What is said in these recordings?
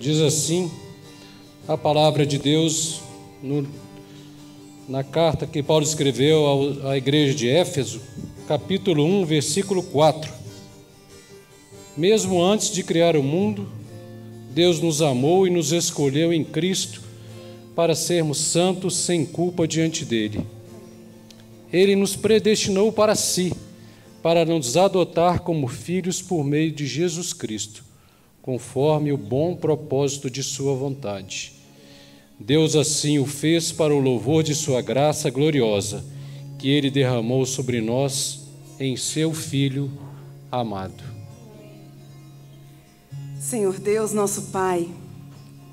Diz assim a palavra de Deus na carta que Paulo escreveu à igreja de Éfeso, capítulo 1, versículo 4. Mesmo antes de criar o mundo, Deus nos amou e nos escolheu em Cristo para sermos santos sem culpa diante dele. Ele nos predestinou para si, para nos adotar como filhos por meio de Jesus Cristo, conforme o bom propósito de sua vontade. Deus assim o fez para o louvor de sua graça gloriosa, que ele derramou sobre nós em seu Filho amado. Senhor Deus, nosso Pai,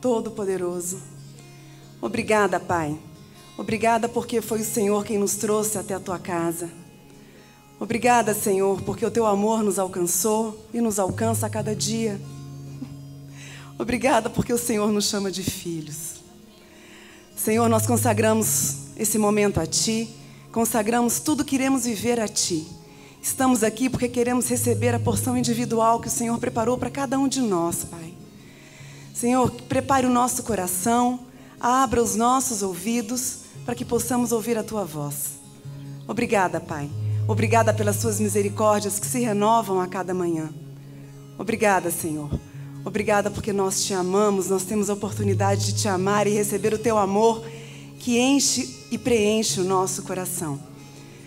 Todo-Poderoso, obrigada, Pai. Obrigada porque foi o Senhor quem nos trouxe até a Tua casa. Obrigada, Senhor, porque o Teu amor nos alcançou e nos alcança a cada dia. Obrigada porque o Senhor nos chama de filhos. Senhor, nós consagramos esse momento a Ti, consagramos tudo que iremos viver a Ti. Estamos aqui porque queremos receber a porção individual que o Senhor preparou para cada um de nós, Pai. Senhor, prepare o nosso coração, abra os nossos ouvidos para que possamos ouvir a Tua voz. Obrigada, Pai. Obrigada pelas Suas misericórdias que se renovam a cada manhã. Obrigada, Senhor. Obrigada porque nós Te amamos, nós temos a oportunidade de Te amar e receber o Teu amor que enche e preenche o nosso coração.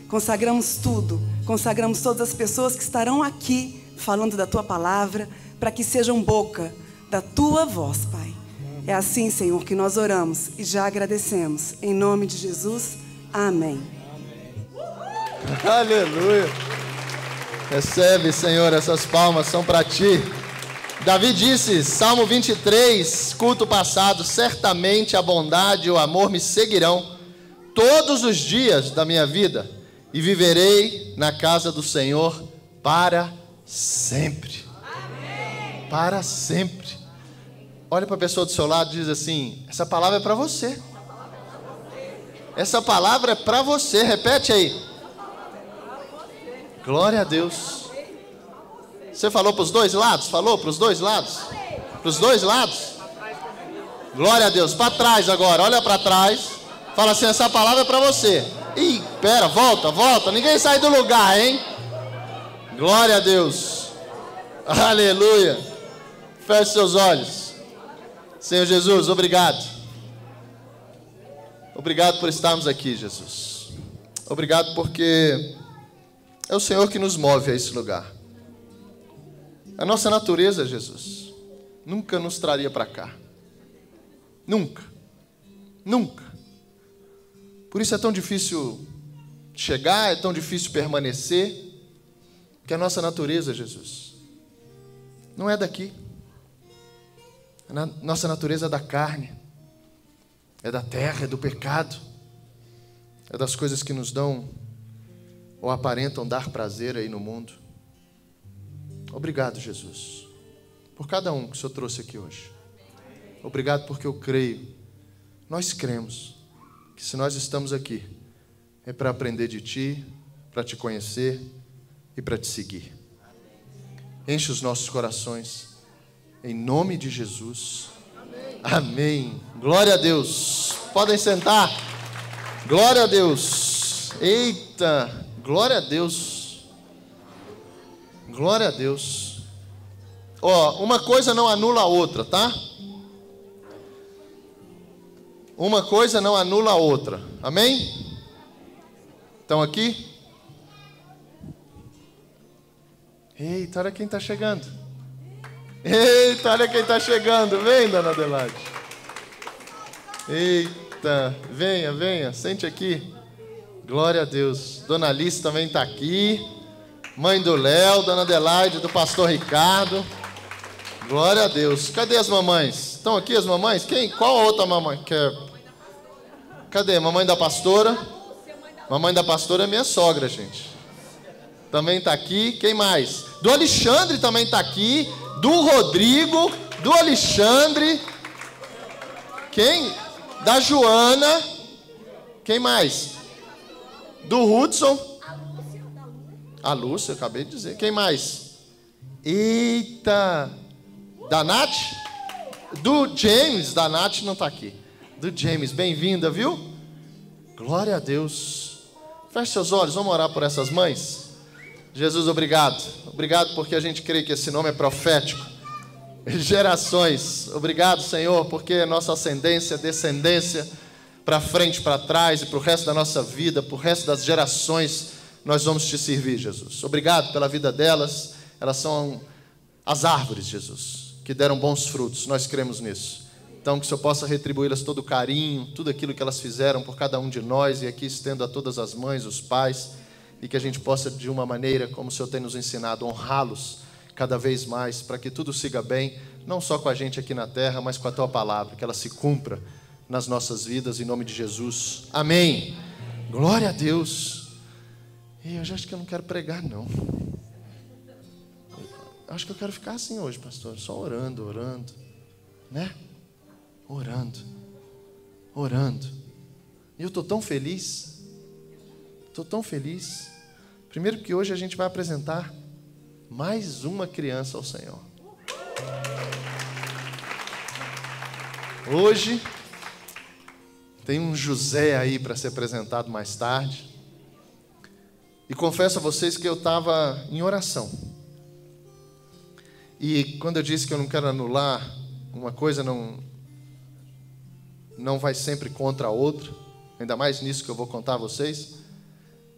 Consagramos tudo, consagramos todas as pessoas que estarão aqui falando da Tua palavra, para que sejam boca da Tua voz, Pai. É assim, Senhor, que nós oramos e já agradecemos. Em nome de Jesus, amém. Aleluia. Recebe, Senhor, essas palmas são para Ti. Davi disse, Salmo 23, culto passado: certamente a bondade e o amor me seguirão todos os dias da minha vida, e viverei na casa do Senhor para sempre. Amém. Para sempre. Olha para a pessoa do seu lado e diz assim: essa palavra é para você. Essa palavra é para você. Repete aí. Glória a Deus. Você falou para os dois lados? Falou para os dois lados? Para os dois lados? Glória a Deus. Para trás agora, olha para trás. Fala assim: essa palavra é para você. Ih, pera, volta. Ninguém sai do lugar, hein? Glória a Deus. Aleluia. Feche seus olhos. Senhor Jesus, obrigado. Obrigado por estarmos aqui, Jesus. Obrigado porque é o Senhor que nos move a esse lugar. A nossa natureza, Jesus, nunca nos traria para cá. Nunca. Por isso é tão difícil chegar, é tão difícil permanecer, porque a nossa natureza, Jesus, não é daqui. A nossa natureza é da carne, é da terra, é do pecado, é das coisas que nos dão ou aparentam dar prazer aí no mundo. Obrigado, Jesus, por cada um que o Senhor trouxe aqui hoje. Obrigado porque eu creio, nós cremos, que se nós estamos aqui, é para aprender de Ti, para Te conhecer e para Te seguir. Enche os nossos corações, em nome de Jesus. Amém. Glória a Deus. Podem sentar. Glória a Deus. Eita, glória a Deus. Glória a Deus. Ó, uma coisa não anula a outra, tá? Uma coisa não anula a outra. Amém? Estão aqui? Eita, olha quem está chegando. Eita, olha quem está chegando. Vem, dona Adelaide. Eita, venha, sente aqui. Glória a Deus. Dona Alice também está aqui. Mãe do Léo, dona Adelaide, do pastor Ricardo. Glória a Deus. Cadê as mamães? Estão aqui as mamães? Qual a outra mamãe? Cadê? Mamãe da pastora? Mamãe da pastora é minha sogra, gente. Também está aqui. Quem mais? Do Alexandre também está aqui. Do Rodrigo. Do Alexandre. Quem? Da Joana. Quem mais? Do Hudson. A Lúcia, eu acabei de dizer. Quem mais? Eita. Da Nath? Do James, da Nath não está aqui. Do James, bem-vinda, viu? Glória a Deus. Feche seus olhos, vamos orar por essas mães. Jesus, obrigado. Obrigado porque a gente crê que esse nome é profético. Gerações. Obrigado, Senhor, porque nossa ascendência, descendência, para frente, para trás e para o resto da nossa vida, para o resto das gerações, nós vamos te servir, Jesus. Obrigado pela vida delas. Elas são as árvores, Jesus, que deram bons frutos. Nós cremos nisso. Então, que o Senhor possa retribuí-las todo o carinho, tudo aquilo que elas fizeram por cada um de nós, e aqui estendo a todas as mães, os pais, e que a gente possa, de uma maneira, como o Senhor tem nos ensinado, honrá-los cada vez mais, para que tudo siga bem, não só com a gente aqui na terra, mas com a Tua palavra, que ela se cumpra nas nossas vidas, em nome de Jesus. Amém. Glória a Deus. E eu já acho que eu não quero pregar, não. Acho que eu quero ficar assim hoje, pastor, só orando, né? Orando. E eu estou tão feliz. Primeiro que hoje a gente vai apresentar mais uma criança ao Senhor. Hoje tem um José aí para ser apresentado mais tarde. E confesso a vocês que eu estava em oração. E quando eu disse que eu não quero anular uma coisa, não vai sempre contra a outra, ainda mais nisso que eu vou contar a vocês.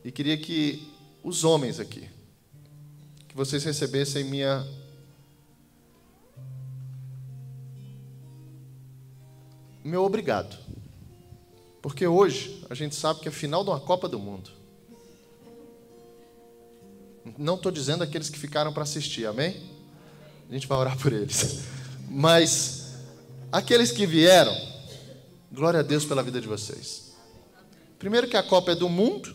E queria que os homens aqui, que vocês recebessem meu obrigado. Porque hoje a gente sabe que é final de uma Copa do Mundo. Não estou dizendo aqueles que ficaram para assistir, amém? A gente vai orar por eles. Mas aqueles que vieram, glória a Deus pela vida de vocês. Primeiro que a Copa é do mundo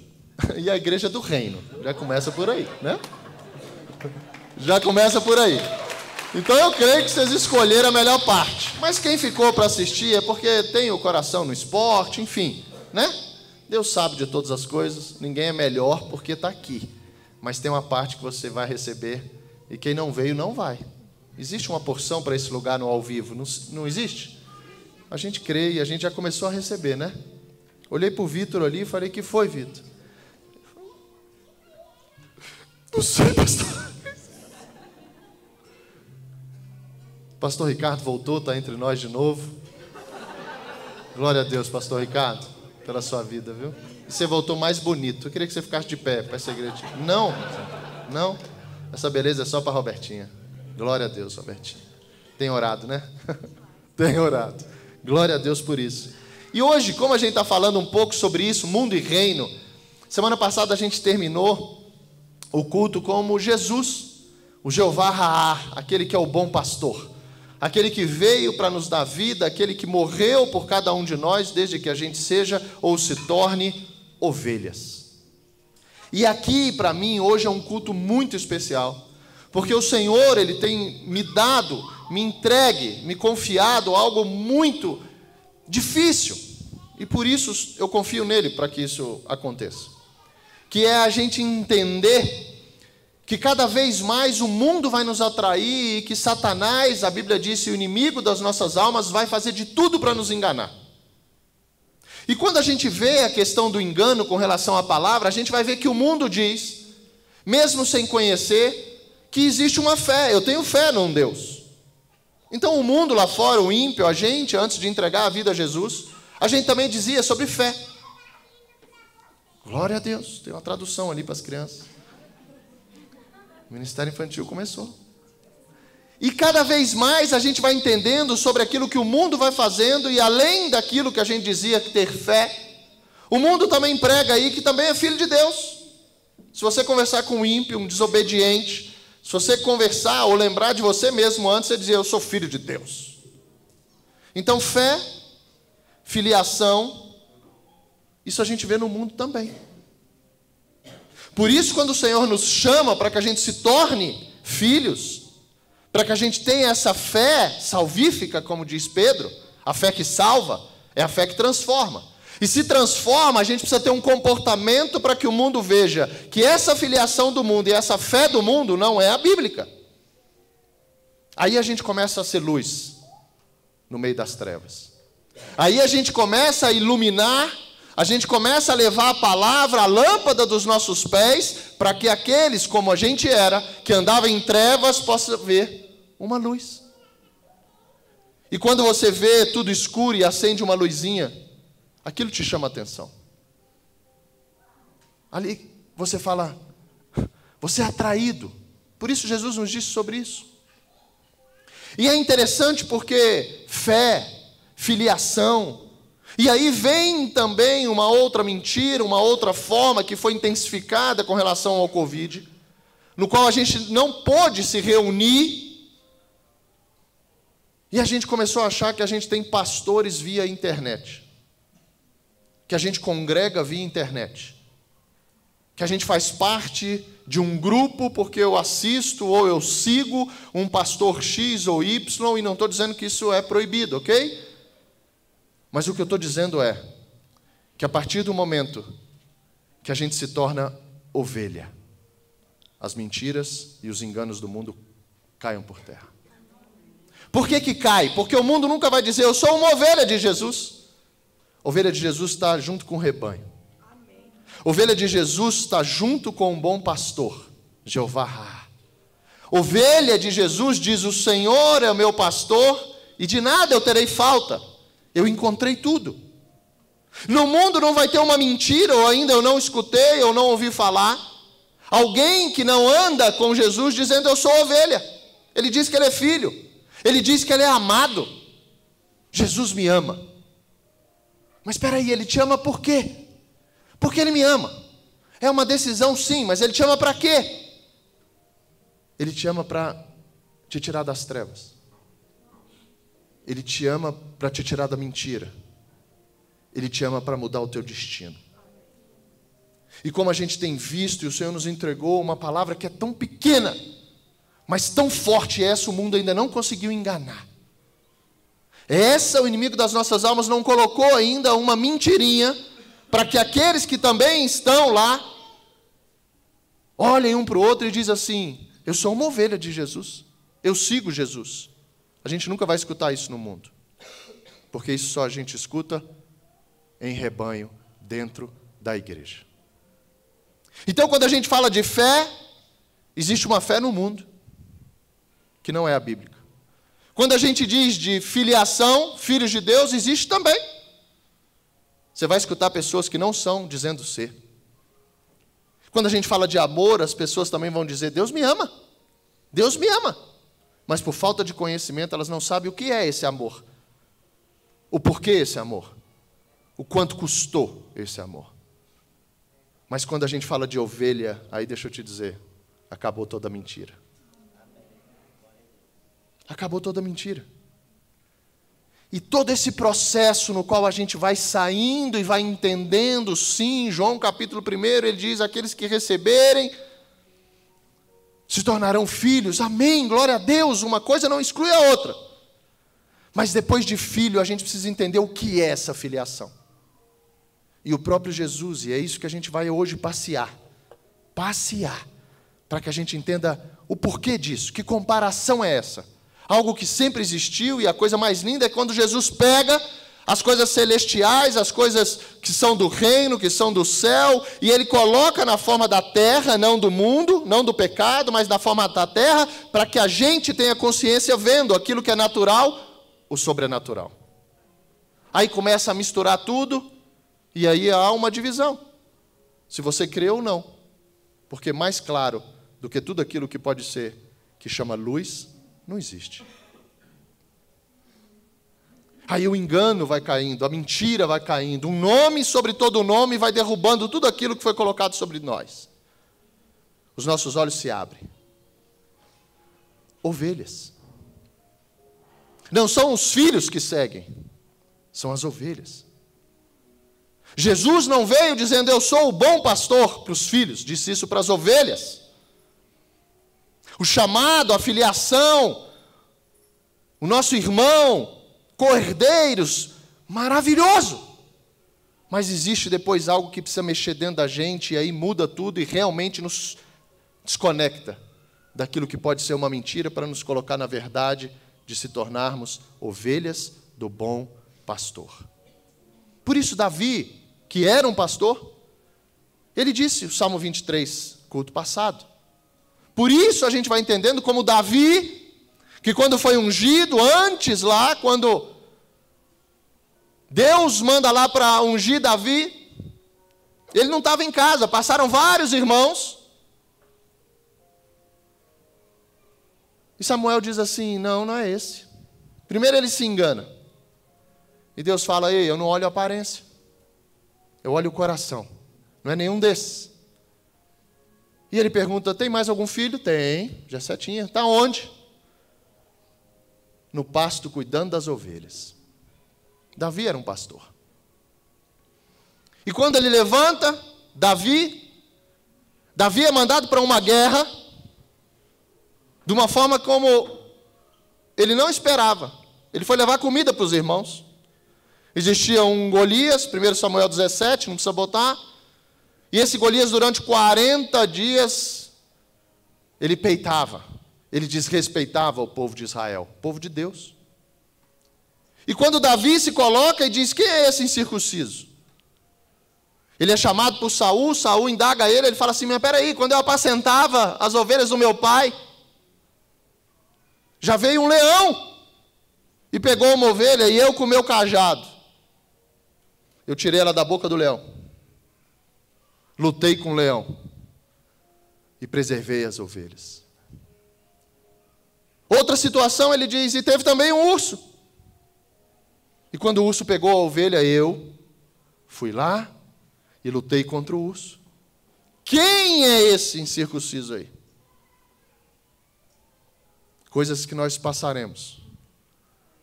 e a igreja é do reino. Já começa por aí, né? Já começa por aí. Então eu creio que vocês escolheram a melhor parte. Mas quem ficou para assistir é porque tem o coração no esporte, enfim, né? Deus sabe de todas as coisas. Ninguém é melhor porque está aqui. Mas tem uma parte que você vai receber e quem não veio não vai. Existe uma porção para esse lugar no ao vivo? Não existe? A gente crê e a gente já começou a receber, né? Olhei para o Vitor ali e falei, que foi, Vitor? Não sei, pastor. Pastor Ricardo voltou, está entre nós de novo. Glória a Deus, pastor Ricardo, pela sua vida, viu? E você voltou mais bonito. Eu queria que você ficasse de pé para essa igreja. Não. Essa beleza é só para Robertinha. Glória a Deus, Robertinha. Tem orado, né? Tem orado. Glória a Deus por isso. E hoje, como a gente está falando um pouco sobre isso, mundo e reino, semana passada a gente terminou o culto como Jesus, o Jeová Raá, aquele que é o bom pastor, aquele que veio para nos dar vida, aquele que morreu por cada um de nós, desde que a gente seja ou se torne ovelhas. E aqui, para mim, hoje é um culto muito especial, porque o Senhor, Ele tem me dado, me entregue, me confiado algo muito difícil, e por isso eu confio nele para que isso aconteça, que é a gente entender que cada vez mais o mundo vai nos atrair e que Satanás, a Bíblia disse, o inimigo das nossas almas, vai fazer de tudo para nos enganar. E quando a gente vê a questão do engano com relação à palavra, a gente vai ver que o mundo diz, mesmo sem conhecer, que existe uma fé. Eu tenho fé num Deus. Então o mundo lá fora, o ímpio, a gente, antes de entregar a vida a Jesus, a gente também dizia sobre fé. Glória a Deus. Tem uma tradução ali para as crianças. O ministério infantil começou. E cada vez mais a gente vai entendendo sobre aquilo que o mundo vai fazendo, e além daquilo que a gente dizia ter fé, o mundo também prega aí que também é filho de Deus. Se você conversar com um ímpio, um desobediente, se você conversar ou lembrar de você mesmo antes, você dizia, eu sou filho de Deus. Então fé, filiação, isso a gente vê no mundo também. Por isso, quando o Senhor nos chama para que a gente se torne filhos, para que a gente tenha essa fé salvífica, como diz Pedro, a fé que salva, é a fé que transforma. E se transforma, a gente precisa ter um comportamento para que o mundo veja que essa filiação do mundo e essa fé do mundo não é a bíblica. Aí a gente começa a ser luz. no meio das trevas. Aí a gente começa a iluminar, a gente começa a levar a palavra, a lâmpada dos nossos pés, para que aqueles, como a gente era, que andava em trevas, possam ver uma luz. E quando você vê tudo escuro e acende uma luzinha, aquilo te chama a atenção. Ali você fala, você é atraído. Por isso Jesus nos disse sobre isso. E é interessante porque fé, filiação, e aí vem também uma outra mentira, uma outra forma que foi intensificada com relação ao Covid, no qual a gente não pôde se reunir, e a gente começou a achar que a gente tem pastores via internet, que a gente congrega via internet, que a gente faz parte de um grupo porque eu assisto ou eu sigo um pastor X ou Y, e não estou dizendo que isso é proibido, ok? Mas o que eu estou dizendo é que a partir do momento que a gente se torna ovelha, as mentiras e os enganos do mundo caiam por terra. Por que que cai? Porque o mundo nunca vai dizer, eu sou uma ovelha de Jesus. Ovelha de Jesus está junto com o rebanho. Ovelha de Jesus está junto com um bom pastor, Jeová. Ovelha de Jesus diz, o Senhor é o meu pastor e de nada eu terei falta. Eu encontrei tudo. No mundo não vai ter uma mentira, ou ainda eu não escutei, ou não ouvi falar. Alguém que não anda com Jesus dizendo, eu sou ovelha. Ele diz que ele é filho. Ele diz que ele é amado. Jesus me ama. Mas espera aí, ele te ama por quê? Porque ele me ama. É uma decisão sim, mas ele te ama para quê? Ele te ama para te tirar das trevas. Ele te ama para te tirar da mentira. Ele te ama para mudar o teu destino. E como a gente tem visto, e o Senhor nos entregou uma palavra que é tão pequena, mas tão forte, essa o mundo ainda não conseguiu enganar. Essa o inimigo das nossas almas não colocou ainda uma mentirinha, para que aqueles que também estão lá, olhem um para o outro e dizem assim, eu sou uma ovelha de Jesus, eu sigo Jesus. A gente nunca vai escutar isso no mundo, porque isso só a gente escuta em rebanho, dentro da igreja. Então, quando a gente fala de fé, existe uma fé no mundo, que não é a bíblica. Quando a gente diz de filiação, filhos de Deus, existe também. Você vai escutar pessoas que não são dizendo ser. Quando a gente fala de amor, as pessoas também vão dizer, Deus me ama. Deus me ama. Mas por falta de conhecimento, elas não sabem o que é esse amor. O porquê esse amor. O quanto custou esse amor. Mas quando a gente fala de ovelha, aí deixa eu te dizer, acabou toda a mentira. Acabou toda a mentira. E todo esse processo no qual a gente vai saindo e vai entendendo, sim, João capítulo 1, ele diz, aqueles que receberem, se tornarão filhos, amém, glória a Deus, uma coisa não exclui a outra. Mas depois de filho, a gente precisa entender o que é essa filiação. E o próprio Jesus, e é isso que a gente vai hoje passear, para que a gente entenda o porquê disso, que comparação é essa? Algo que sempre existiu, e a coisa mais linda é quando Jesus pega as coisas celestiais, as coisas que são do reino, que são do céu, e ele coloca na forma da terra, não do mundo, não do pecado, mas na forma da terra, para que a gente tenha consciência vendo aquilo que é natural, o sobrenatural. Aí começa a misturar tudo, e aí há uma divisão. Se você crê ou não. Porque mais claro do que tudo aquilo que pode ser, que chama luz, não existe. Aí o engano vai caindo, a mentira vai caindo, um nome sobre todo nome vai derrubando tudo aquilo que foi colocado sobre nós. Os nossos olhos se abrem. Ovelhas. Não são os filhos que seguem, são as ovelhas. Jesus não veio dizendo, eu sou o bom pastor para os filhos, disse isso para as ovelhas. O chamado, a filiação, o nosso irmão, co-herdeiros, maravilhoso. Mas existe depois algo que precisa mexer dentro da gente, e aí muda tudo e realmente nos desconecta daquilo que pode ser uma mentira para nos colocar na verdade, de se tornarmos ovelhas do bom pastor. Por isso, Davi, que era um pastor, ele disse, o Salmo 23, culto passado. Por isso a gente vai entendendo como Davi, que quando foi ungido, antes lá, quando Deus manda lá para ungir Davi, ele não estava em casa, passaram vários irmãos. E Samuel diz assim, não é esse. Primeiro ele se engana. E Deus fala, ei, eu não olho a aparência, eu olho o coração. Não é nenhum desses. E ele pergunta, tem mais algum filho? Tem, Jessé tinha. Está onde? No pasto, cuidando das ovelhas. Davi era um pastor. E quando ele levanta, Davi é mandado para uma guerra, de uma forma como ele não esperava. Ele foi levar comida para os irmãos. Existia um Golias, 1 Samuel 17, não precisa botar. E esse Golias, durante 40 dias, ele peitava, ele desrespeitava o povo de Israel, o povo de Deus. E quando Davi se coloca e diz, quem é esse incircunciso? Ele é chamado por Saul, Saul indaga ele fala assim, mas peraí, quando eu apacentava as ovelhas do meu pai, já veio um leão e pegou uma ovelha e eu com o meu cajado, eu tirei ela da boca do leão. Lutei com o leão e preservei as ovelhas. Outra situação, ele diz, e teve também um urso. E quando o urso pegou a ovelha, eu fui lá e lutei contra o urso. Quem é esse incircunciso aí? Coisas que nós passaremos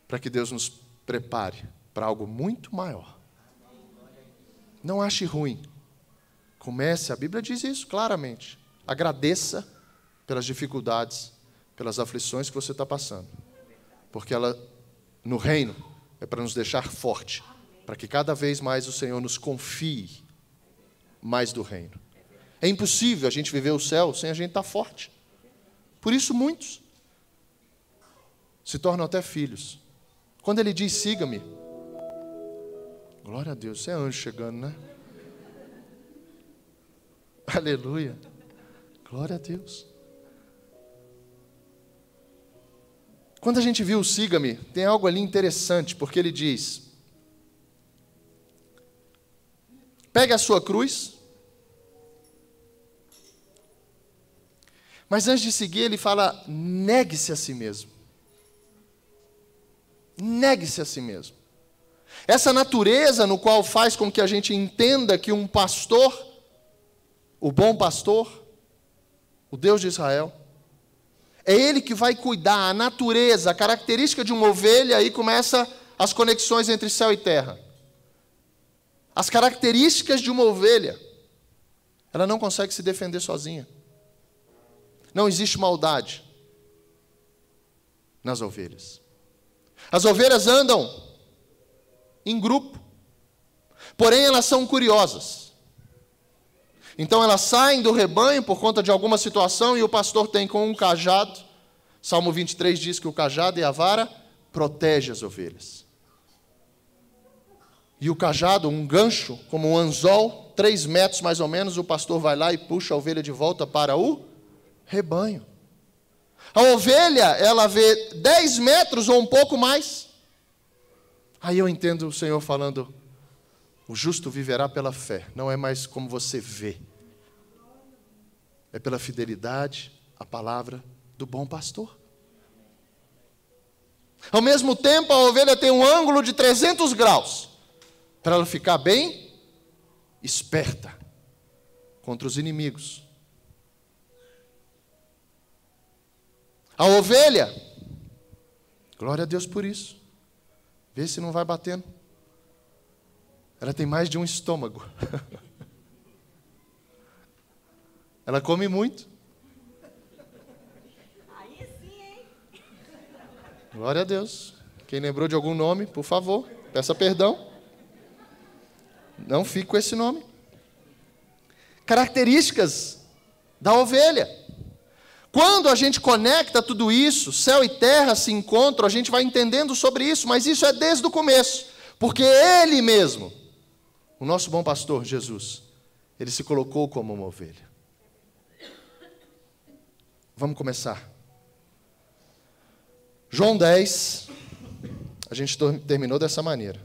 para que Deus nos prepare para algo muito maior. Não ache ruim. Comece, a Bíblia diz isso claramente. Agradeça pelas dificuldades, pelas aflições que você está passando. Porque ela, no reino, é para nos deixar forte. Para que cada vez mais o Senhor nos confie mais do reino. É impossível a gente viver o céu sem a gente estar forte. Por isso muitos se tornam até filhos. Quando ele diz, siga-me. Glória a Deus, isso é anjo chegando, né? Aleluia. Glória a Deus. Quando a gente viu o siga-me, tem algo ali interessante, porque ele diz, pegue a sua cruz, mas antes de seguir ele fala, negue-se a si mesmo. Negue-se a si mesmo. Essa natureza no qual faz com que a gente entenda que um pastor, o bom pastor, o Deus de Israel, é Ele que vai cuidar, a natureza, a característica de uma ovelha, aí começa as conexões entre céu e terra. As características de uma ovelha, ela não consegue se defender sozinha. Não existe maldade nas ovelhas. As ovelhas andam em grupo, porém elas são curiosas. Então elas saem do rebanho por conta de alguma situação e o pastor tem com um cajado. Salmo 23 diz que o cajado e a vara protege as ovelhas. E o cajado, um gancho, como um anzol, 3 metros mais ou menos, o pastor vai lá e puxa a ovelha de volta para o rebanho. A ovelha, ela vê 10 metros ou um pouco mais. Aí eu entendo o Senhor falando, o justo viverá pela fé. Não é mais como você vê. É pela fidelidade à palavra do bom pastor. Ao mesmo tempo, a ovelha tem um ângulo de 300 graus. Para ela ficar bem esperta contra os inimigos. A ovelha, glória a Deus por isso. Vê se não vai batendo. Ela tem mais de um estômago. Ela come muito. Aí sim, hein? Glória a Deus. Quem lembrou de algum nome, por favor, peça perdão. Não fique com esse nome. Características da ovelha. Quando a gente conecta tudo isso, céu e terra se encontram, a gente vai entendendo sobre isso, mas isso é desde o começo, porque Ele mesmo, o nosso bom pastor, Jesus, Ele se colocou como uma ovelha. Vamos começar. João 10, a gente terminou dessa maneira.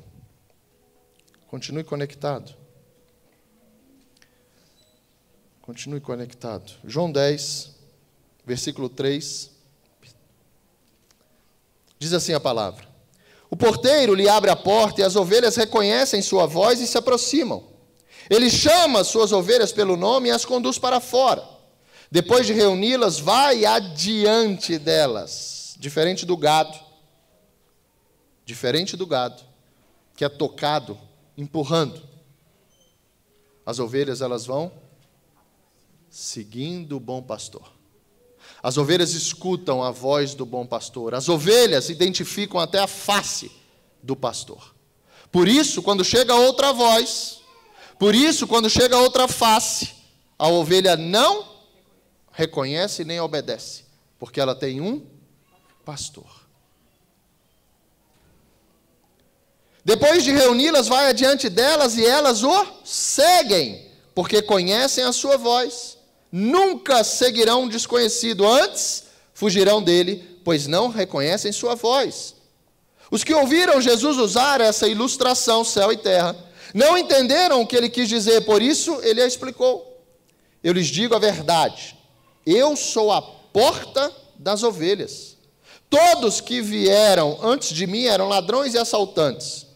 Continue conectado. Continue conectado. João 10, versículo 3. Diz assim a palavra: o porteiro lhe abre a porta e as ovelhas reconhecem sua voz e se aproximam. Ele chama suas ovelhas pelo nome e as conduz para fora. Depois de reuni-las, vai adiante delas. Diferente do gado, que é tocado, empurrando. As ovelhas, elas vão seguindo o bom pastor. As ovelhas escutam a voz do bom pastor. As ovelhas identificam até a face do pastor. Por isso, quando chega outra voz, por isso, quando chega outra face, a ovelha não reconhece nem obedece, porque ela tem um pastor. Depois de reuni-las, vai adiante delas e elas o seguem, porque conhecem a sua voz. Nunca seguirão um desconhecido, antes fugirão dele, pois não reconhecem sua voz. Os que ouviram Jesus usar essa ilustração, céu e terra, não entenderam o que ele quis dizer, por isso ele a explicou. Eu lhes digo a verdade, eu sou a porta das ovelhas. Todos que vieram antes de mim eram ladrões e assaltantes,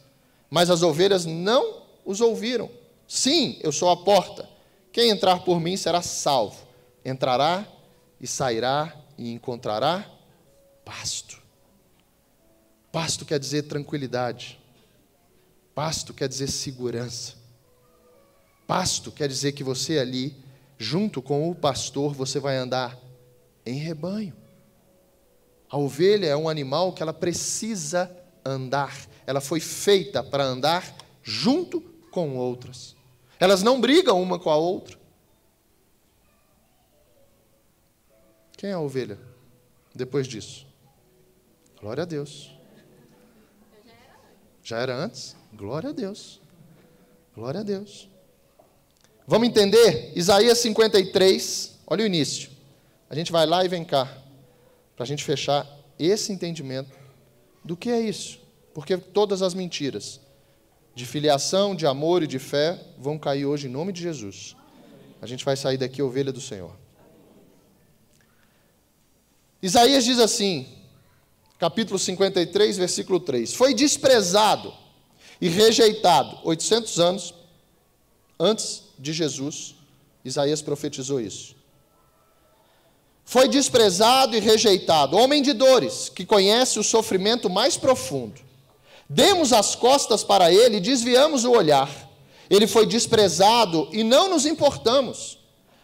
mas as ovelhas não os ouviram. Sim, eu sou a porta. Quem entrar por mim será salvo. Entrará e sairá e encontrará pasto. Pasto quer dizer tranquilidade. Pasto quer dizer segurança. Pasto quer dizer que você ali, junto com o pastor, você vai andar em rebanho. A ovelha é um animal que ela precisa andar. Ela foi feita para andar junto com outras. Elas não brigam uma com a outra. Quem é a ovelha depois disso? Glória a Deus. Já era antes? Glória a Deus. Glória a Deus. Vamos entender? Isaías 53, olha o início. A gente vai lá e vem cá, para a gente fechar esse entendimento do que é isso. Porque todas as mentiras de filiação, de amor e de fé vão cair hoje em nome de Jesus. A gente vai sair daqui ovelha do Senhor. Isaías diz assim, capítulo 53, versículo 3. Foi desprezado e rejeitado. 800 anos antes de Jesus, Isaías profetizou isso. Foi desprezado e rejeitado, homem de dores, que conhece o sofrimento mais profundo. Demos as costas para ele e desviamos o olhar. Ele foi desprezado e não nos importamos.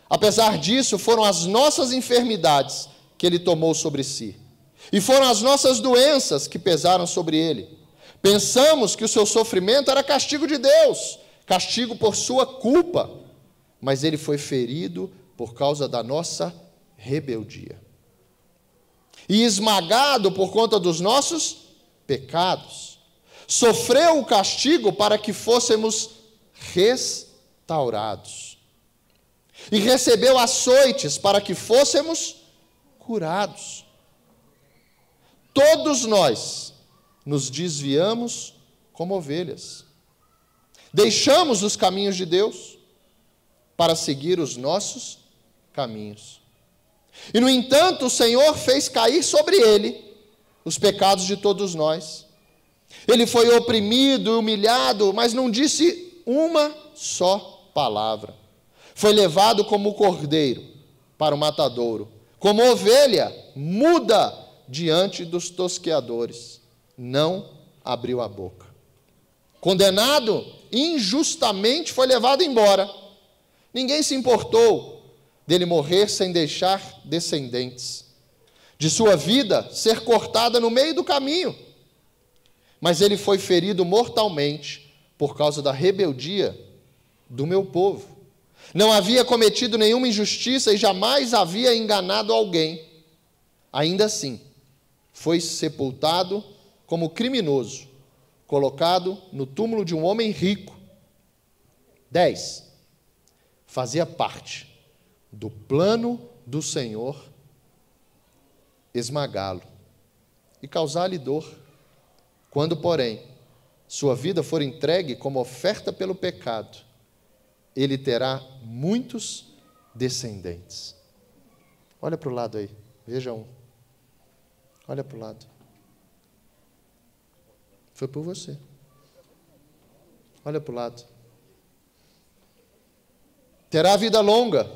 Apesar disso, foram as nossas enfermidades que ele tomou sobre si. E foram as nossas doenças que pesaram sobre ele. Pensamos que o seu sofrimento era castigo de Deus, castigo por sua culpa. Mas ele foi ferido por causa da nossa rebeldia. E esmagado por conta dos nossos pecados. Sofreu o castigo para que fôssemos restaurados. E recebeu açoites para que fôssemos curados. Todos nós nos desviamos como ovelhas. Deixamos os caminhos de Deus para seguir os nossos caminhos. E, no entanto, o Senhor fez cair sobre ele os pecados de todos nós. Ele foi oprimido, humilhado, mas não disse uma só palavra. Foi levado como cordeiro para o matadouro, como ovelha muda diante dos tosqueadores. Não abriu a boca. Condenado injustamente, foi levado embora. Ninguém se importou dele morrer sem deixar descendentes, de sua vida ser cortada no meio do caminho. Mas ele foi ferido mortalmente por causa da rebeldia do meu povo. Não havia cometido nenhuma injustiça e jamais havia enganado alguém. Ainda assim, foi sepultado como criminoso, colocado no túmulo de um homem rico. 10. Fazia parte do plano do Senhor esmagá-lo e causar-lhe dor. Quando, porém, sua vida for entregue como oferta pelo pecado, ele terá muitos descendentes. Olha para o lado aí, veja um. Olha para o lado. Foi por você. Olha para o lado. Terá vida longa,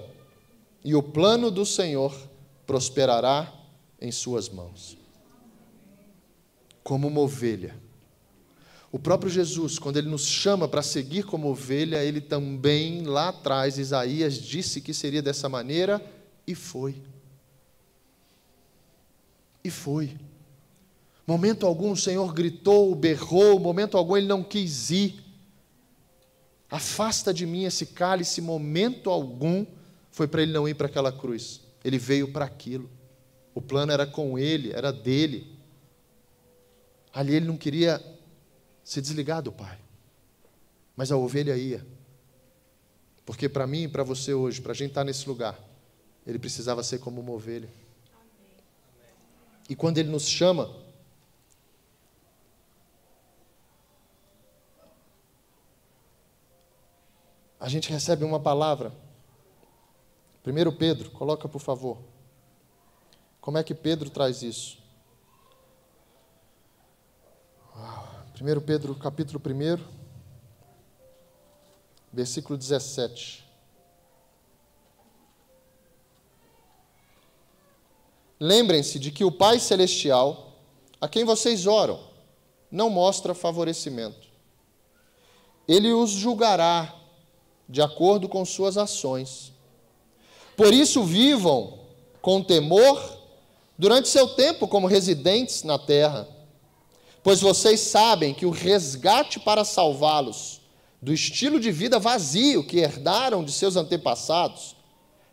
e o plano do Senhor prosperará em suas mãos. Como uma ovelha. O próprio Jesus, quando ele nos chama para seguir como ovelha, ele também, lá atrás, Isaías disse que seria dessa maneira, e foi. E foi. Momento algum o Senhor gritou, berrou, momento algum ele não quis ir. Afasta de mim esse cálice, momento algum foi para ele não ir para aquela cruz. Ele veio para aquilo. O plano era com ele, era dele. Ali ele não queria se desligar do Pai. Mas a ovelha ia. Porque para mim e para você hoje, para a gente estar nesse lugar, ele precisava ser como uma ovelha. E quando ele nos chama, a gente recebe uma palavra. 1 Pedro, coloca por favor. Como é que Pedro traz isso? 1 Pedro, capítulo 1, versículo 17. Lembrem-se de que o Pai Celestial, a quem vocês oram, não mostra favorecimento. Ele os julgará de acordo com suas ações. Por isso vivam com temor durante seu tempo como residentes na terra, pois vocês sabem que o resgate para salvá-los do estilo de vida vazio que herdaram de seus antepassados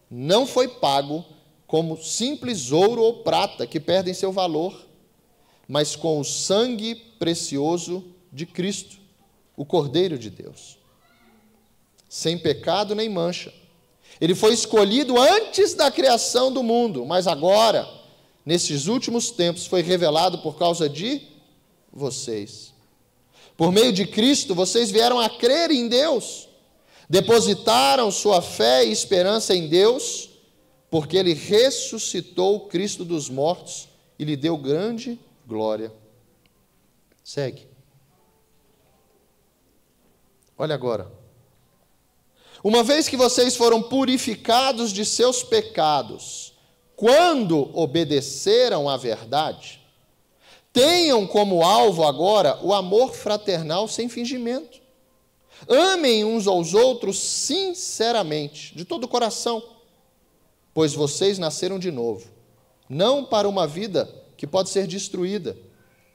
não foi pago como simples ouro ou prata que perdem seu valor, mas com o sangue precioso de Cristo, o Cordeiro de Deus, sem pecado nem mancha. Ele foi escolhido antes da criação do mundo, mas agora, nesses últimos tempos, foi revelado por causa de vocês. Por meio de Cristo, vocês vieram a crer em Deus, depositaram sua fé e esperança em Deus, porque Ele ressuscitou Cristo dos mortos e lhe deu grande glória. Segue. Olha agora. Uma vez que vocês foram purificados de seus pecados, quando obedeceram à verdade, tenham como alvo agora o amor fraternal sem fingimento. Amem uns aos outros sinceramente, de todo o coração, pois vocês nasceram de novo, não para uma vida que pode ser destruída,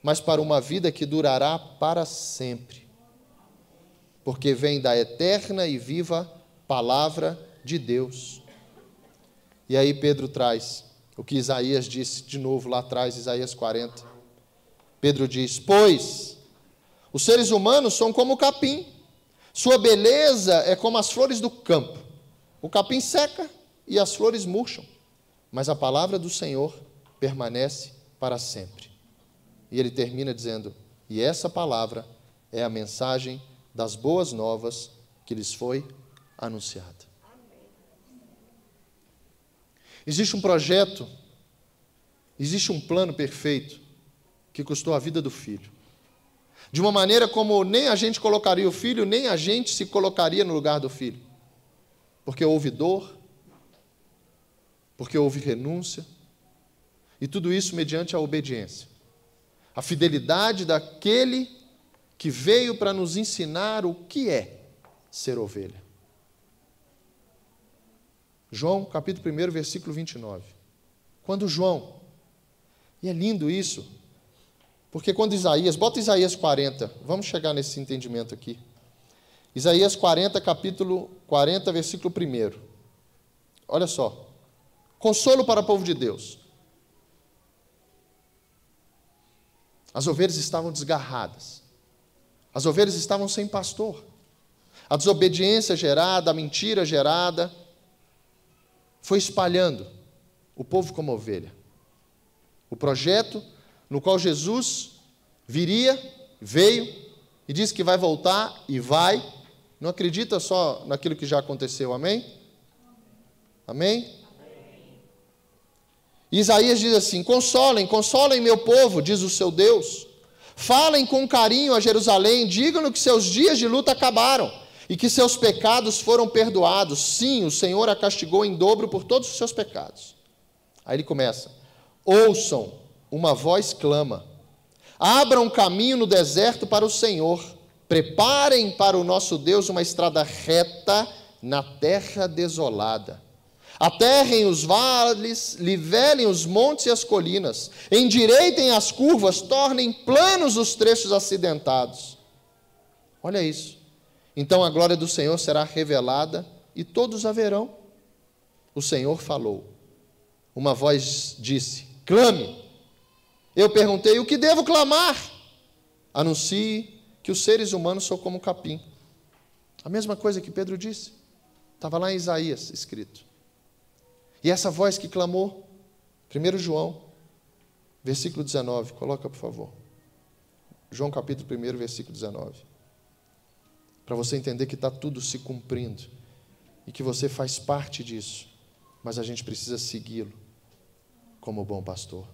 mas para uma vida que durará para sempre, porque vem da eterna e viva palavra de Deus. E aí Pedro traz o que Isaías disse de novo lá atrás, Isaías 40. Pedro diz: pois os seres humanos são como o capim, sua beleza é como as flores do campo. O capim seca e as flores murcham, mas a palavra do Senhor permanece para sempre. E ele termina dizendo: e essa palavra é a mensagem das boas novas que lhes foi anunciada. Existe um projeto, existe um plano perfeito que custou a vida do filho. De uma maneira como nem a gente colocaria o filho, nem a gente se colocaria no lugar do filho. Porque houve dor, porque houve renúncia, e tudo isso mediante a obediência. A fidelidade daquele que veio para nos ensinar o que é ser ovelha. João, capítulo 1, versículo 29. Quando João, e é lindo isso, porque quando Isaías, bota Isaías 40, vamos chegar nesse entendimento aqui. Isaías 40, capítulo 40, versículo 1. Olha só. Consolo para o povo de Deus. As ovelhas estavam desgarradas. As ovelhas estavam sem pastor. A desobediência gerada, a mentira gerada, foi espalhando o povo como ovelha. O projeto no qual Jesus viria, veio, e disse que vai voltar, e vai. Não acredita só naquilo que já aconteceu, amém? Amém? E Isaías diz assim: consolem, consolem meu povo, diz o seu Deus. Falem com carinho a Jerusalém, digam-lhe que seus dias de luta acabaram e que seus pecados foram perdoados. Sim, o Senhor a castigou em dobro por todos os seus pecados. Aí ele começa: ouçam, uma voz clama. Abram caminho no deserto para o Senhor. Preparem para o nosso Deus uma estrada reta na terra desolada. Aterrem os vales, nivelem os montes e as colinas, endireitem as curvas, tornem planos os trechos acidentados. Olha isso. Então a glória do Senhor será revelada e todos a verão. O Senhor falou. Uma voz disse: clame. Eu perguntei: o que devo clamar? Anuncie que os seres humanos são como capim. A mesma coisa que Pedro disse. Estava lá em Isaías escrito. E essa voz que clamou, 1 João, versículo 19, coloca por favor. João capítulo 1, versículo 19. Para você entender que está tudo se cumprindo e que você faz parte disso, mas a gente precisa segui-lo como bom pastor.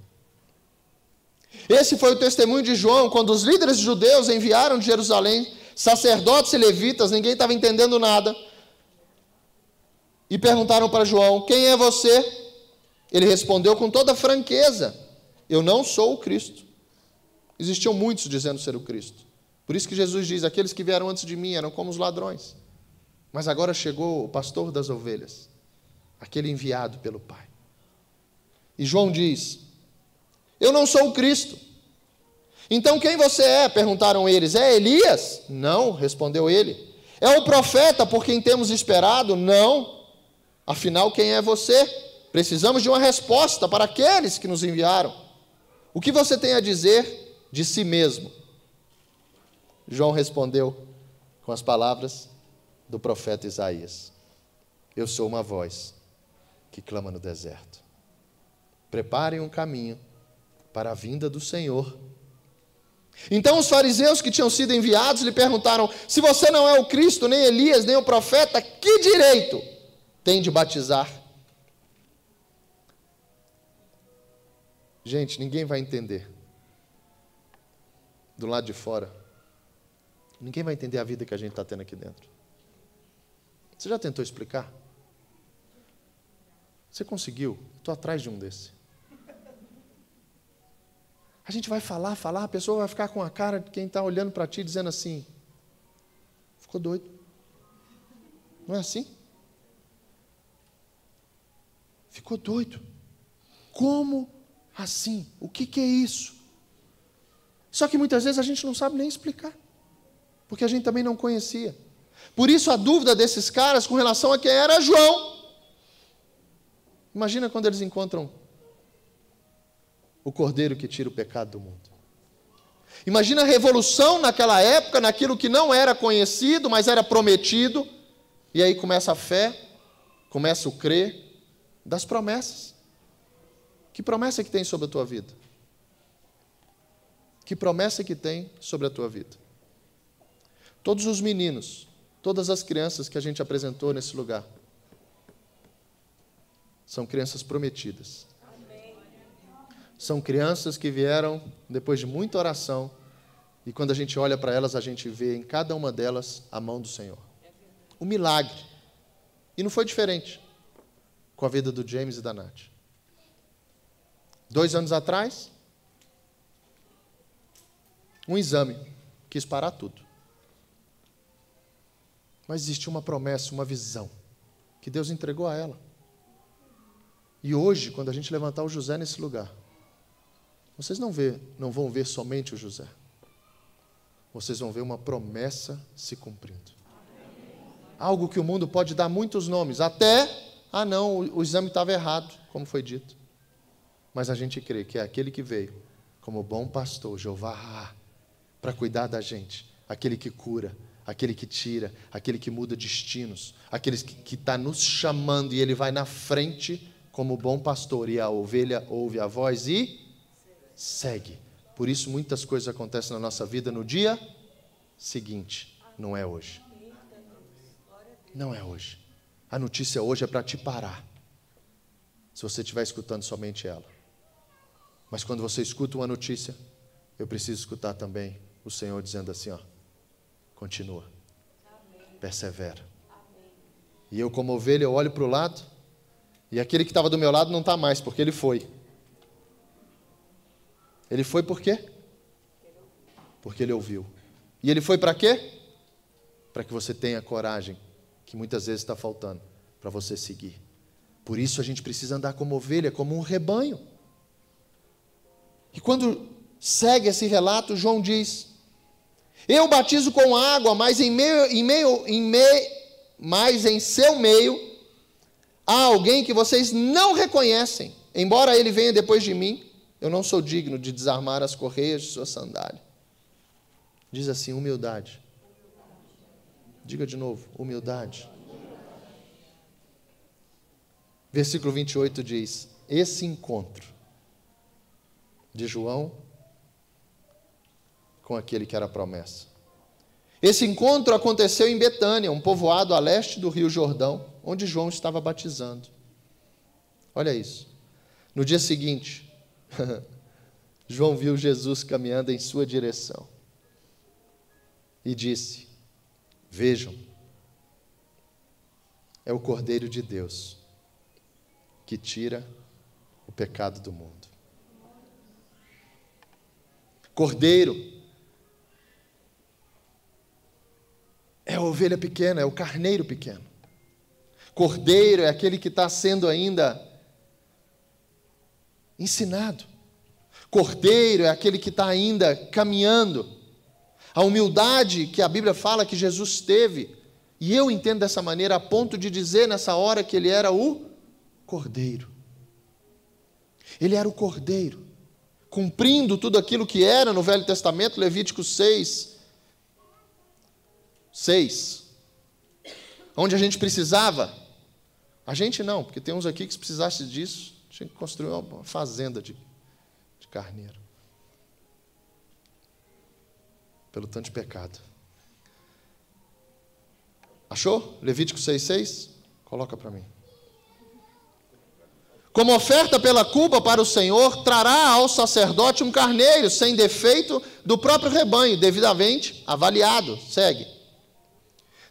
Esse foi o testemunho de João, quando os líderes judeus enviaram de Jerusalém sacerdotes e levitas, ninguém estava entendendo nada, e perguntaram para João: quem é você? Ele respondeu com toda franqueza: eu não sou o Cristo. Existiam muitos dizendo ser o Cristo. Por isso que Jesus diz: aqueles que vieram antes de mim eram como os ladrões, mas agora chegou o pastor das ovelhas, aquele enviado pelo Pai. E João diz: eu não sou o Cristo. Então quem você é? Perguntaram eles. É Elias? Não, respondeu ele. É o profeta por quem temos esperado? Não. Afinal, quem é você? Precisamos de uma resposta para aqueles que nos enviaram. O que você tem a dizer de si mesmo? João respondeu com as palavras do profeta Isaías: eu sou uma voz que clama no deserto. Preparem um caminho para a vinda do Senhor. Então os fariseus que tinham sido enviados lhe perguntaram: se você não é o Cristo, nem Elias, nem o profeta, que direito tem de batizar? Gente, ninguém vai entender. Do lado de fora, ninguém vai entender a vida que a gente está tendo aqui dentro. Você já tentou explicar? Você conseguiu? Estou atrás de um desse. A gente vai falar, a pessoa vai ficar com a cara de quem está olhando para ti, dizendo assim: ficou doido. Não é assim? Ficou doido. Como assim? O que é isso? Só que muitas vezes a gente não sabe nem explicar, porque a gente também não conhecia. Por isso a dúvida desses caras com relação a quem era João. Imagina quando eles encontram o Cordeiro que tira o pecado do mundo. Imagina a revolução naquela época, naquilo que não era conhecido, mas era prometido. E aí começa a fé, começa o crer das promessas. Que promessa que tem sobre a tua vida? Que promessa que tem sobre a tua vida? Todos os meninos, todas as crianças que a gente apresentou nesse lugar, são crianças prometidas. São crianças que vieram depois de muita oração, e quando a gente olha para elas, a gente vê em cada uma delas a mão do Senhor. O milagre. E não foi diferente com a vida do James e da Nath. 2 anos atrás, um exame quis parar tudo. Mas existia uma promessa, uma visão que Deus entregou a ela. E hoje, quando a gente levantar o José nesse lugar, vocês não vão ver somente o José. Vocês vão ver uma promessa se cumprindo. algo que o mundo pode dar muitos nomes, até, não, o exame estava errado, como foi dito. Mas a gente crê que é aquele que veio como bom pastor, Jeová, para cuidar da gente, aquele que cura, aquele que tira, aquele que muda destinos, aquele que está nos chamando, e ele vai na frente como bom pastor, e a ovelha ouve a voz e segue. Por isso muitas coisas acontecem na nossa vida no dia seguinte, não é hoje. Não é hoje. A notícia hoje é para te parar, se você estiver escutando somente ela. Mas quando você escuta uma notícia, eu preciso escutar também o Senhor dizendo assim, continua, persevera. E eu, como ovelha, eu olho para o lado, e aquele que estava do meu lado não está mais, porque ele foi. Ele foi por quê? Porque ele ouviu. E ele foi para quê? Para que você tenha coragem, que muitas vezes está faltando, para você seguir. Por isso a gente precisa andar como ovelha, como um rebanho. E quando segue esse relato, João diz: eu batizo com água, mas mas em seu meio há alguém que vocês não reconhecem. Embora ele venha depois de mim, eu não sou digno de desarmar as correias de sua sandália. Diz assim, humildade. Diga de novo, humildade. Versículo 28 diz: esse encontro de João com aquele que era a promessa. Esse encontro aconteceu em Betânia, um povoado a leste do Rio Jordão, onde João estava batizando. Olha isso. No dia seguinte, João viu Jesus caminhando em sua direção e disse: vejam, é o Cordeiro de Deus que tira o pecado do mundo. Cordeiro é a ovelha pequena, é o carneiro pequeno. Cordeiro é aquele que está sendo ainda ensinado. Cordeiro é aquele que está ainda caminhando. A humildade que a Bíblia fala que Jesus teve, e eu entendo dessa maneira, a ponto de dizer nessa hora que ele era o Cordeiro. Ele era o Cordeiro, cumprindo tudo aquilo que era no Velho Testamento, Levítico 6, onde a gente precisava, a gente não, porque tem uns aqui que se precisasse disso, tinha que construir uma fazenda de carneiro, pelo tanto de pecado. Achou? Levítico 6,6? Coloca para mim. Como oferta pela culpa para o Senhor, trará ao sacerdote um carneiro sem defeito do próprio rebanho, devidamente avaliado. Segue.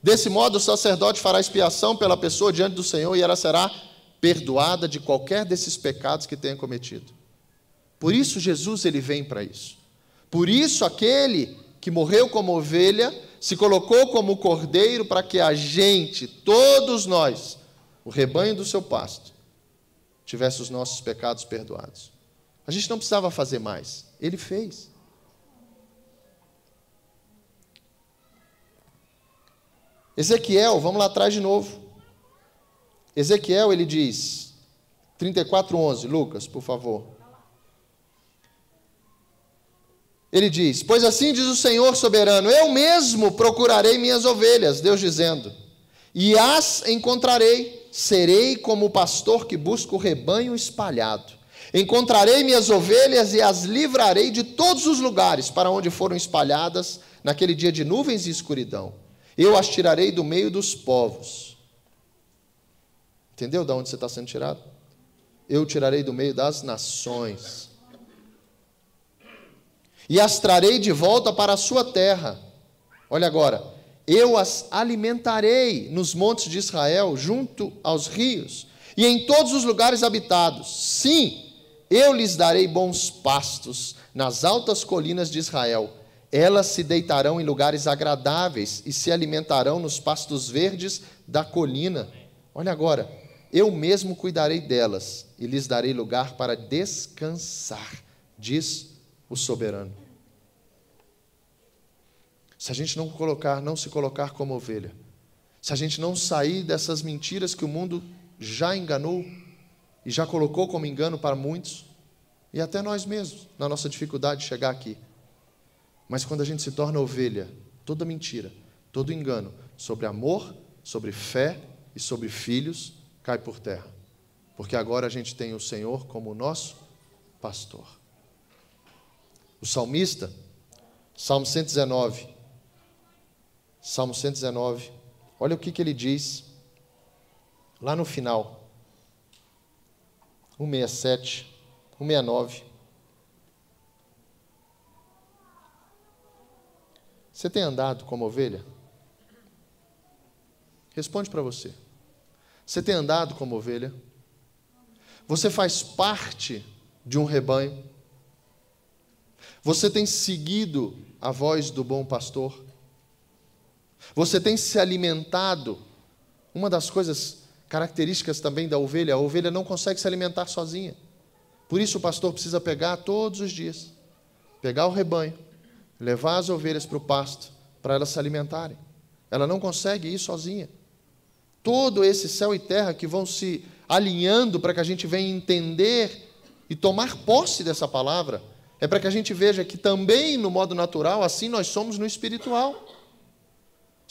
Desse modo, o sacerdote fará expiação pela pessoa diante do Senhor e ela será perdoada de qualquer desses pecados que tenha cometido. Por isso Jesus ele vem para isso. Por isso aquele que morreu como ovelha se colocou como cordeiro para que a gente, todos nós, o rebanho do seu pasto, tivesse os nossos pecados perdoados. A gente não precisava fazer mais. Ele fez. Ezequiel, vamos lá atrás de novo. Ezequiel, ele diz, 34:11, Lucas, por favor. Ele diz: pois assim diz o Senhor soberano, eu mesmo procurarei minhas ovelhas, Deus dizendo, e as encontrarei, serei como o pastor que busca o rebanho espalhado. Encontrarei minhas ovelhas e as livrarei de todos os lugares para onde foram espalhadas naquele dia de nuvens e escuridão. Eu as tirarei do meio dos povos. Entendeu de onde você está sendo tirado? Eu tirarei do meio das nações. E as trarei de volta para a sua terra. Olha agora. Eu as alimentarei nos montes de Israel, junto aos rios, e em todos os lugares habitados. Sim, eu lhes darei bons pastos nas altas colinas de Israel. Elas se deitarão em lugares agradáveis e se alimentarão nos pastos verdes da colina. Olha agora, eu mesmo cuidarei delas e lhes darei lugar para descansar, diz o soberano. Se a gente não se colocar como ovelha, se se a gente não sair dessas mentiras que o mundo já enganou e já colocou como engano para muitos, e até nós mesmos, na nossa dificuldade de chegar aqui. Mas quando a gente se torna ovelha, toda mentira, todo engano sobre amor, sobre fé e sobre filhos cai por terra. Porque agora a gente tem o Senhor como nosso pastor. O salmista, Salmo 119, olha o que ele diz lá no final, 167, 169. Você tem andado como ovelha? Responde para você. Você tem andado como ovelha? Você faz parte de um rebanho? Você tem seguido a voz do bom pastor? Você tem se alimentado? Uma das coisas características também da ovelha, a ovelha não consegue se alimentar sozinha. Por isso o pastor precisa pegar todos os dias, pegar o rebanho, levar as ovelhas para o pasto, para elas se alimentarem. Ela não consegue ir sozinha. Todo esse céu e terra que vão se alinhando para que a gente venha entender e tomar posse dessa palavra, é para que a gente veja que também no modo natural, assim nós somos no espiritual.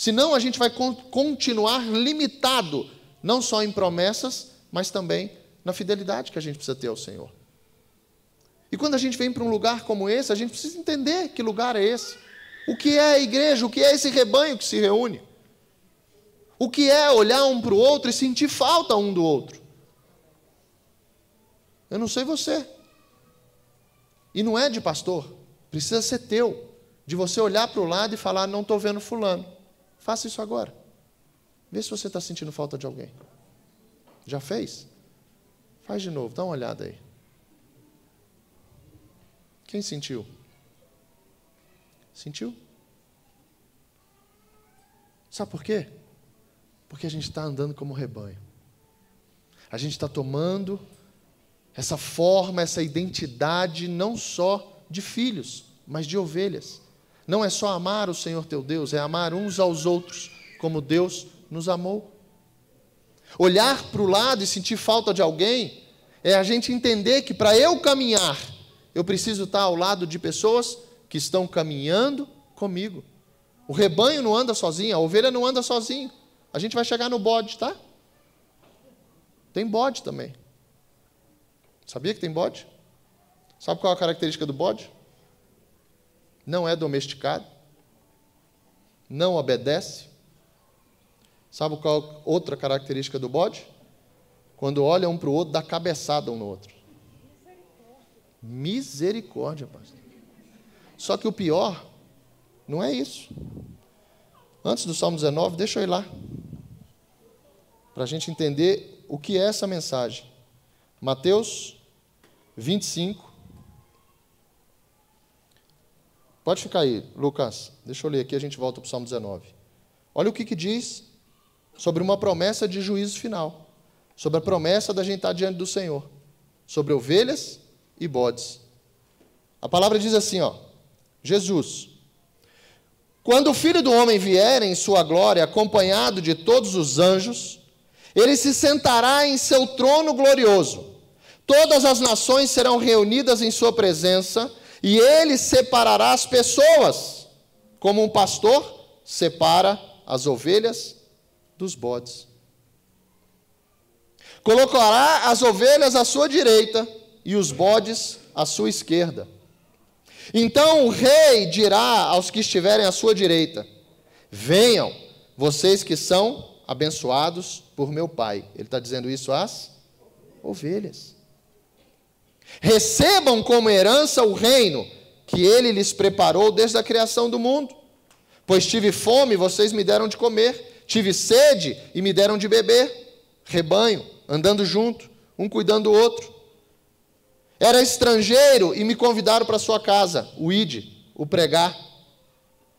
Senão a gente vai continuar limitado, não só em promessas, mas também na fidelidade que a gente precisa ter ao Senhor. E quando a gente vem para um lugar como esse, a gente precisa entender que lugar é esse. O que é a igreja? O que é esse rebanho que se reúne? O que é olhar um para o outro e sentir falta um do outro? Eu não sei você. E não é de pastor. Precisa ser teu. De você olhar para o lado e falar, não estou vendo fulano. Faça isso agora. Vê se você está sentindo falta de alguém. Já fez? Faz de novo, dá uma olhada aí. Quem sentiu? Sentiu? Sabe por quê? Porque a gente está andando como rebanho. A gente está tomando essa forma, essa identidade, não só de filhos, mas de ovelhas. Não é só amar o Senhor teu Deus, é amar uns aos outros, como Deus nos amou. Olhar para o lado e sentir falta de alguém, é a gente entender que para eu caminhar, eu preciso estar ao lado de pessoas que estão caminhando comigo. O rebanho não anda sozinho, a ovelha não anda sozinho. A gente vai chegar no bode, tá? Tem bode também. Sabia que tem bode? Sabe qual é a característica do bode? Não é domesticado. Não obedece. Sabe qual é outra característica do bode? Quando olha um para o outro, dá cabeçada um no outro. Misericórdia, pastor. Só que o pior não é isso. Antes do Salmo 19, deixa eu ir lá, para a gente entender o que é essa mensagem. Mateus 25. Pode ficar aí, Lucas. Deixa eu ler aqui, a gente volta para o Salmo 19. Olha o que diz sobre uma promessa de juízo final. Sobre a promessa da gente estar diante do Senhor. Sobre ovelhas e bodes. A palavra diz assim, ó. Jesus. Quando o Filho do Homem vier em sua glória, acompanhado de todos os anjos, ele se sentará em seu trono glorioso. Todas as nações serão reunidas em sua presença, e ele separará as pessoas, como um pastor separa as ovelhas dos bodes. Colocará as ovelhas à sua direita e os bodes à sua esquerda. Então o rei dirá aos que estiverem à sua direita: venham, vocês que são abençoados por meu Pai. Ele está dizendo isso às ovelhas. Recebam como herança o reino que ele lhes preparou desde a criação do mundo. Pois tive fome, vocês me deram de comer. Tive sede e me deram de beber. Rebanho, andando junto, um cuidando do outro. Era estrangeiro e me convidaram para sua casa. O ide, o pregar.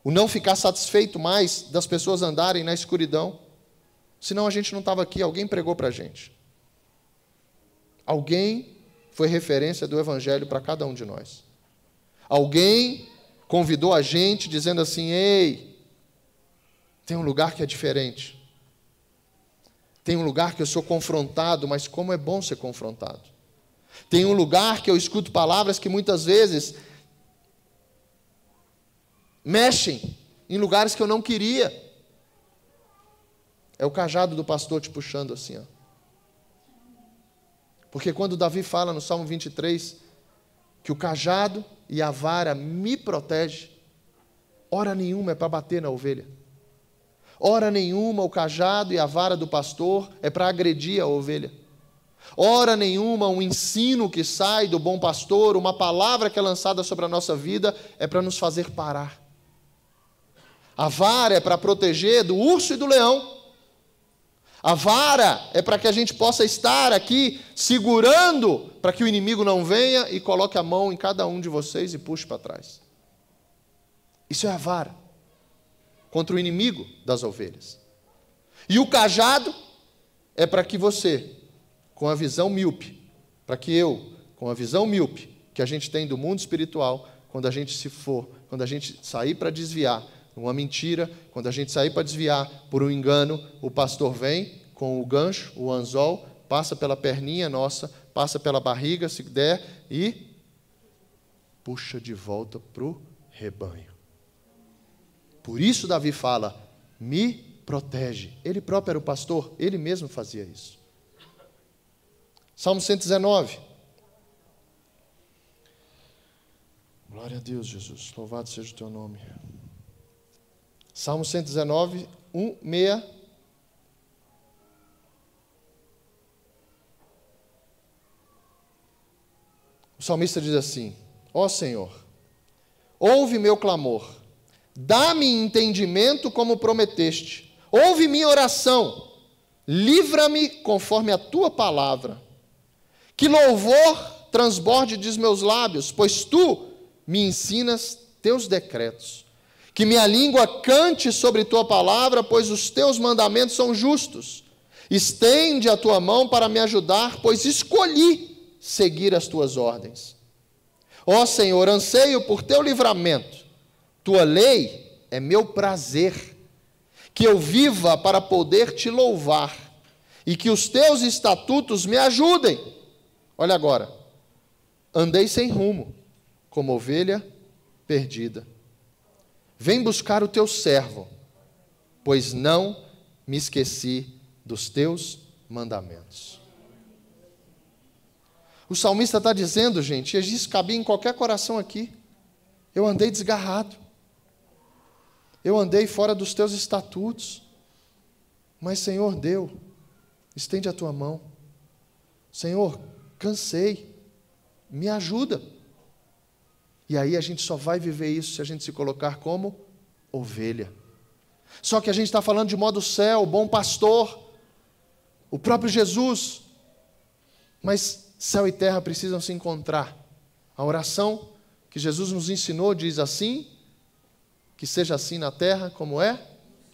O não ficar satisfeito mais das pessoas andarem na escuridão. Senão a gente não estava aqui, alguém pregou para a gente. Alguém foi referência do Evangelho para cada um de nós. Alguém convidou a gente dizendo assim: ei, tem um lugar que é diferente. Tem um lugar que eu sou confrontado, mas como é bom ser confrontado. Tem um lugar que eu escuto palavras que muitas vezes mexem em lugares que eu não queria. É o cajado do pastor te puxando assim, ó. Porque quando Davi fala no Salmo 23 que o cajado e a vara me protegem, hora nenhuma é para bater na ovelha. Hora nenhuma o cajado e a vara do pastor é para agredir a ovelha. Hora nenhuma um ensino que sai do bom pastor, uma palavra que é lançada sobre a nossa vida, é para nos fazer parar. A vara é para proteger do urso e do leão. A vara é para que a gente possa estar aqui segurando para que o inimigo não venha e coloque a mão em cada um de vocês e puxe para trás. Isso é a vara contra o inimigo das ovelhas. E o cajado é para que você, com a visão míope, para que eu, com a visão míope que a gente tem do mundo espiritual, quando a gente quando a gente sair para desviar uma mentira, quando a gente sair para desviar por um engano, o pastor vem com o gancho, o anzol, passa pela perninha nossa, passa pela barriga, se der, e puxa de volta para o rebanho. Por isso Davi fala, me protege. Ele próprio era o pastor, ele mesmo fazia isso. Salmo 119. Glória a Deus, Jesus. Louvado seja o teu nome. Salmo 119, 1:6. O salmista diz assim: ó Senhor, ouve meu clamor, dá-me entendimento como prometeste, ouve minha oração, livra-me conforme a tua palavra. Que louvor transborde dos meus lábios, pois tu me ensinas teus decretos. Que minha língua cante sobre tua palavra, pois os teus mandamentos são justos. Estende a tua mão para me ajudar, pois escolhi seguir as tuas ordens. Ó Senhor, anseio por teu livramento. Tua lei é meu prazer. Que eu viva para poder te louvar, e que os teus estatutos me ajudem. Olha agora. Andei sem rumo, como ovelha perdida. Vem buscar o teu servo, pois não me esqueci dos teus mandamentos. O salmista está dizendo, gente, e isso cabia em qualquer coração aqui. Eu andei desgarrado. Eu andei fora dos teus estatutos. Mas, Senhor, deu. Estende a tua mão. Senhor, cansei. Me ajuda. E aí a gente só vai viver isso se a gente se colocar como ovelha. Só que a gente está falando de modo céu, bom pastor, o próprio Jesus. Mas céu e terra precisam se encontrar. A oração que Jesus nos ensinou diz assim, que seja assim na terra como é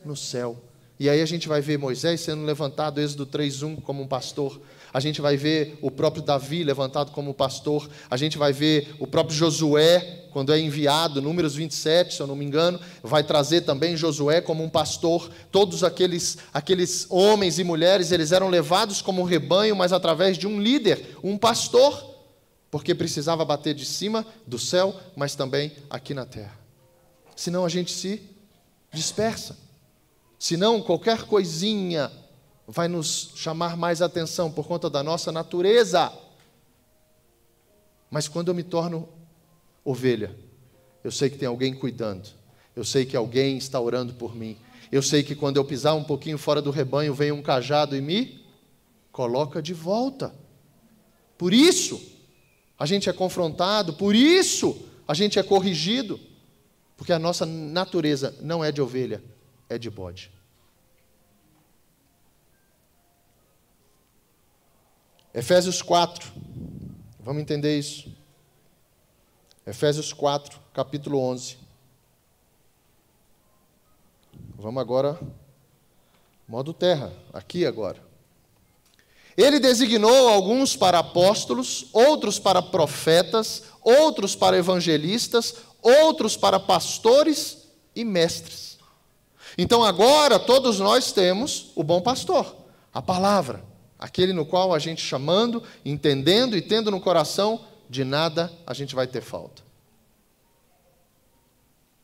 no céu. E aí a gente vai ver Moisés sendo levantado, Êxodo 3:1, como um pastor. A gente vai ver o próprio Davi levantado como pastor. A gente vai ver o próprio Josué, quando é enviado, Números 27, se eu não me engano, vai trazer também Josué como um pastor. Todos aqueles homens e mulheres, eles eram levados como um rebanho, mas através de um líder, um pastor, porque precisava bater de cima do céu, mas também aqui na terra. Senão a gente se dispersa. Senão qualquer coisinha vai nos chamar mais atenção por conta da nossa natureza. Mas quando eu me torno ovelha, eu sei que tem alguém cuidando. Eu sei que alguém está orando por mim. Eu sei que quando eu pisar um pouquinho fora do rebanho, vem um cajado e me coloca de volta. Por isso, a gente é confrontado. Por isso, a gente é corrigido. Porque a nossa natureza não é de ovelha, é de bode. Efésios 4, vamos entender isso. Efésios 4, capítulo 11. Vamos agora, modo terra, aqui agora. Ele designou alguns para apóstolos, outros para profetas, outros para evangelistas, outros para pastores e mestres. Então agora todos nós temos o bom pastor. A palavra, aquele no qual a gente chamando, entendendo e tendo no coração, de nada a gente vai ter falta.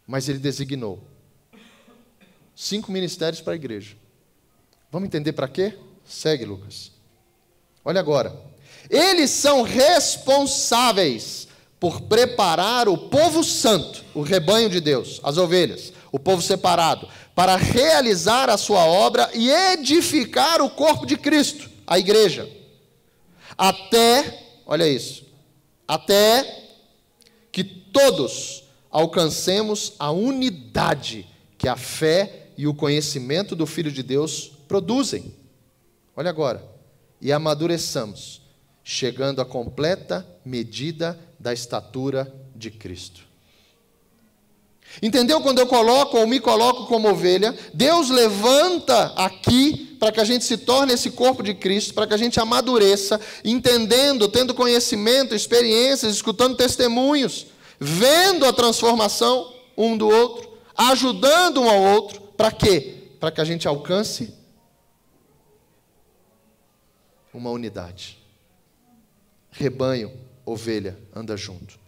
Mas ele designou 5 ministérios para a igreja. Vamos entender para quê? Segue, Lucas. Olha agora. Eles são responsáveis por preparar o povo santo, o rebanho de Deus, as ovelhas, o povo separado, para realizar a sua obra e edificar o corpo de Cristo, a igreja. Até, olha isso, até que todos alcancemos a unidade que a fé e o conhecimento do Filho de Deus produzem. Olha agora. E amadureçamos, chegando à completa medida da estatura de Cristo. Entendeu? Quando eu coloco ou me coloco como ovelha, Deus levanta aqui para que a gente se torne esse corpo de Cristo, para que a gente amadureça, entendendo, tendo conhecimento, experiências, escutando testemunhos, vendo a transformação um do outro, ajudando um ao outro. Para quê? Para que a gente alcance uma unidade. Rebanho, ovelha, anda junto.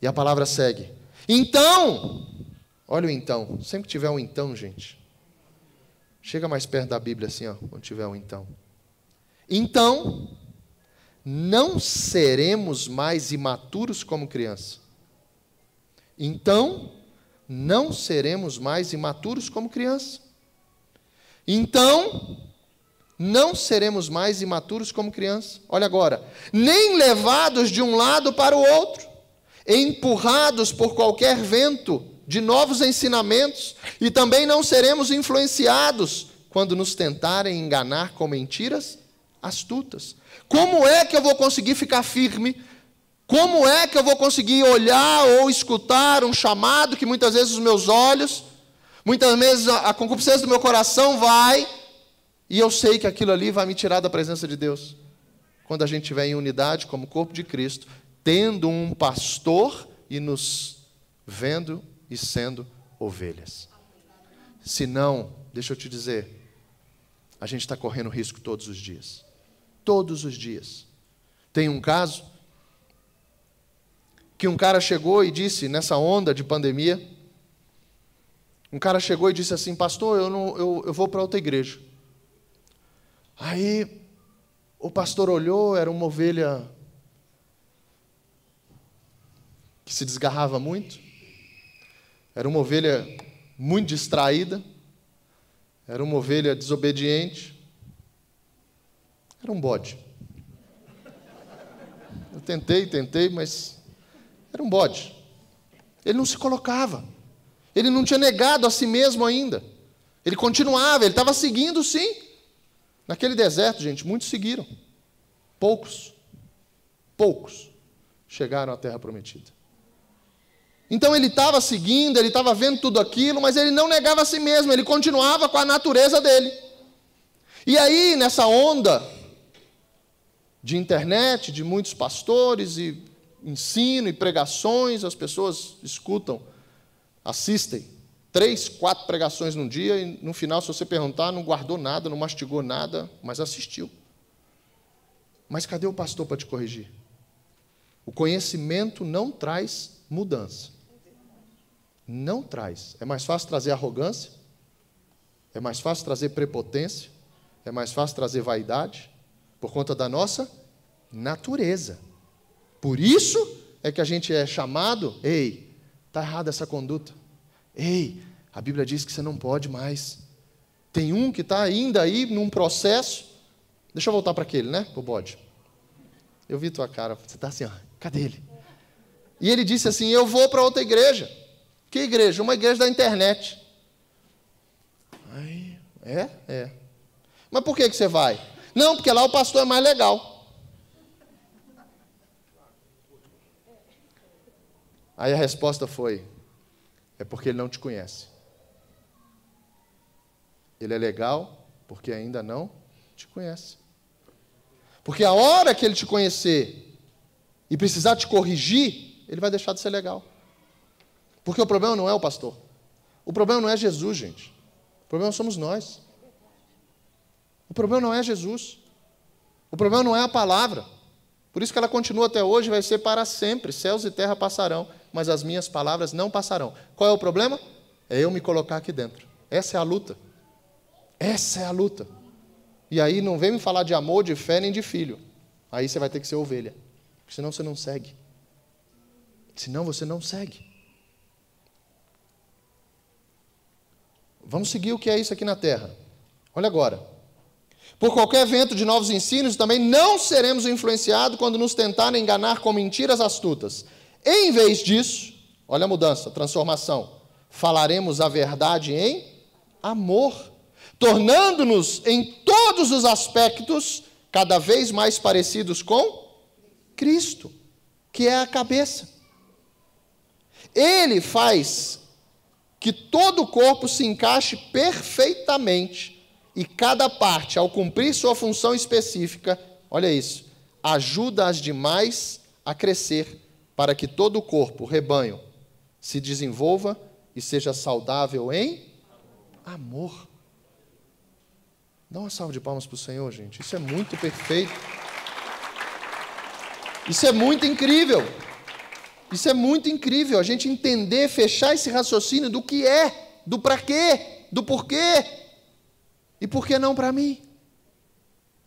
E a palavra segue. Então, olha o então. Sempre que tiver um então, gente, chega mais perto da Bíblia assim, ó, quando tiver um então. Então, não seremos mais imaturos como criança. Então, não seremos mais imaturos como criança. Então, não seremos mais imaturos como criança. Olha agora. Nem levados de um lado para o outro, empurrados por qualquer vento de novos ensinamentos, e também não seremos influenciados quando nos tentarem enganar com mentiras astutas. Como é que eu vou conseguir ficar firme? Como é que eu vou conseguir olhar ou escutar um chamado que muitas vezes os meus olhos, muitas vezes a concupiscência do meu coração vai, e eu sei que aquilo ali vai me tirar da presença de Deus? Quando a gente estiver em unidade como corpo de Cristo, tendo um pastor e nos vendo e sendo ovelhas. Se não, deixa eu te dizer, a gente está correndo risco todos os dias. Todos os dias. Tem um caso que um cara chegou e disse, nessa onda de pandemia, um cara chegou e disse assim: pastor, eu vou para outra igreja. Aí o pastor olhou, era uma ovelha que se desgarrava muito, era uma ovelha muito distraída, era uma ovelha desobediente, era um bode. Eu tentei, mas era um bode. Ele não se colocava, ele não tinha negado a si mesmo ainda, ele continuava, ele estava seguindo sim. Naquele deserto, gente, muitos seguiram, poucos chegaram à terra prometida. Então ele estava seguindo, ele estava vendo tudo aquilo, mas ele não negava a si mesmo, ele continuava com a natureza dele. E aí, nessa onda de internet, de muitos pastores, e ensino e pregações, as pessoas escutam, assistem 3, 4 pregações num dia, e no final, se você perguntar, não guardou nada, não mastigou nada, mas assistiu. Mas cadê o pastor para te corrigir? O conhecimento não traz mudança. Não traz. É mais fácil trazer arrogância, é mais fácil trazer prepotência, é mais fácil trazer vaidade, por conta da nossa natureza. Por isso é que a gente é chamado, ei, está errada essa conduta. Ei, a Bíblia diz que você não pode mais. Tem um que está ainda aí num processo. Deixa eu voltar para aquele, né? Para o bode. Eu vi tua cara, você está assim, ó, cadê ele? E ele disse assim: eu vou para outra igreja. Que igreja? Uma igreja da internet. Aí, é. Mas por que você vai? Não, porque lá o pastor é mais legal. Aí a resposta foi: é porque ele não te conhece. Ele é legal porque ainda não te conhece. Porque a hora que ele te conhecer e precisar te corrigir, ele vai deixar de ser legal. Porque o problema não é o pastor. O problema não é Jesus, gente. O problema somos nós. O problema não é Jesus. O problema não é a palavra. Por isso que ela continua até hoje, vai ser para sempre. Céus e terra passarão, mas as minhas palavras não passarão. Qual é o problema? É eu me colocar aqui dentro. Essa é a luta. Essa é a luta. E aí não vem me falar de amor, de fé, nem de filho. Aí você vai ter que ser ovelha. Senão você não segue. Senão você não segue. Vamos seguir o que é isso aqui na terra. Olha agora. Por qualquer vento de novos ensinos, também não seremos influenciados quando nos tentarem enganar com mentiras astutas. Em vez disso, olha a mudança, a transformação. Falaremos a verdade em amor, tornando-nos em todos os aspectos cada vez mais parecidos com Cristo, que é a cabeça. Ele faz que todo o corpo se encaixe perfeitamente e cada parte, ao cumprir sua função específica, olha isso, ajuda as demais a crescer para que todo o corpo, o rebanho, se desenvolva e seja saudável em amor. Dá uma salva de palmas para o Senhor, gente. Isso é muito perfeito. Isso é muito incrível. Isso é muito incrível, a gente entender, fechar esse raciocínio do que é, do para quê, do porquê. E por que não para mim?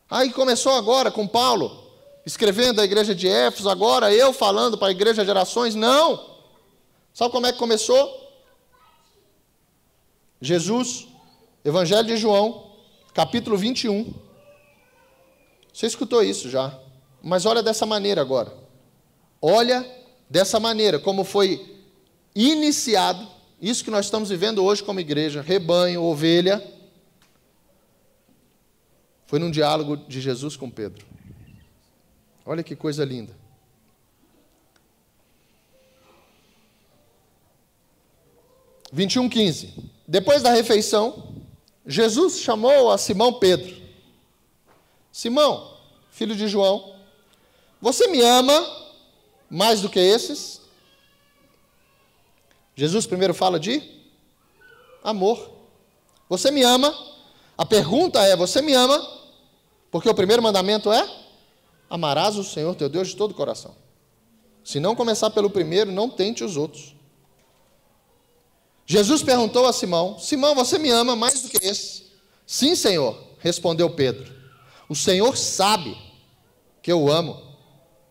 Aí começou agora com Paulo, escrevendo a igreja de Éfeso, agora eu falando para a igreja de Gerações. Não! Sabe como é que começou? Jesus, Evangelho de João, capítulo 21. Você escutou isso já, mas olha dessa maneira agora. Olha dessa maneira, como foi iniciado, isso que nós estamos vivendo hoje como igreja, rebanho, ovelha, foi num diálogo de Jesus com Pedro. Olha que coisa linda. « 21:15. Depois da refeição, Jesus chamou a Simão Pedro. Simão, filho de João, você me ama mais do que esses? Jesus primeiro fala de amor. Você me ama? A pergunta é, você me ama? Porque o primeiro mandamento é, amarás o Senhor teu Deus de todo o coração. Se não começar pelo primeiro, não tente os outros. Jesus perguntou a Simão, Simão, você me ama mais do que esses? Sim, Senhor, respondeu Pedro. O Senhor sabe que eu amo.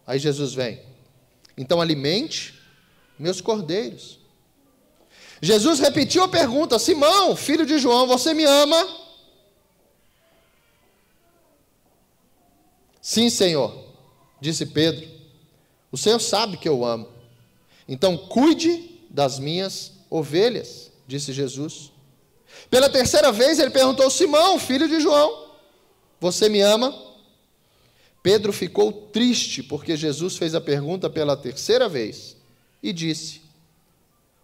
Aí Jesus vem. Então alimente meus cordeiros. Jesus repetiu a pergunta, Simão, filho de João, você me ama? Sim, Senhor, disse Pedro. O Senhor sabe que eu amo. Então cuide das minhas ovelhas, disse Jesus. Pela terceira vez ele perguntou, Simão, filho de João, você me ama? Pedro ficou triste porque Jesus fez a pergunta pela terceira vez e disse,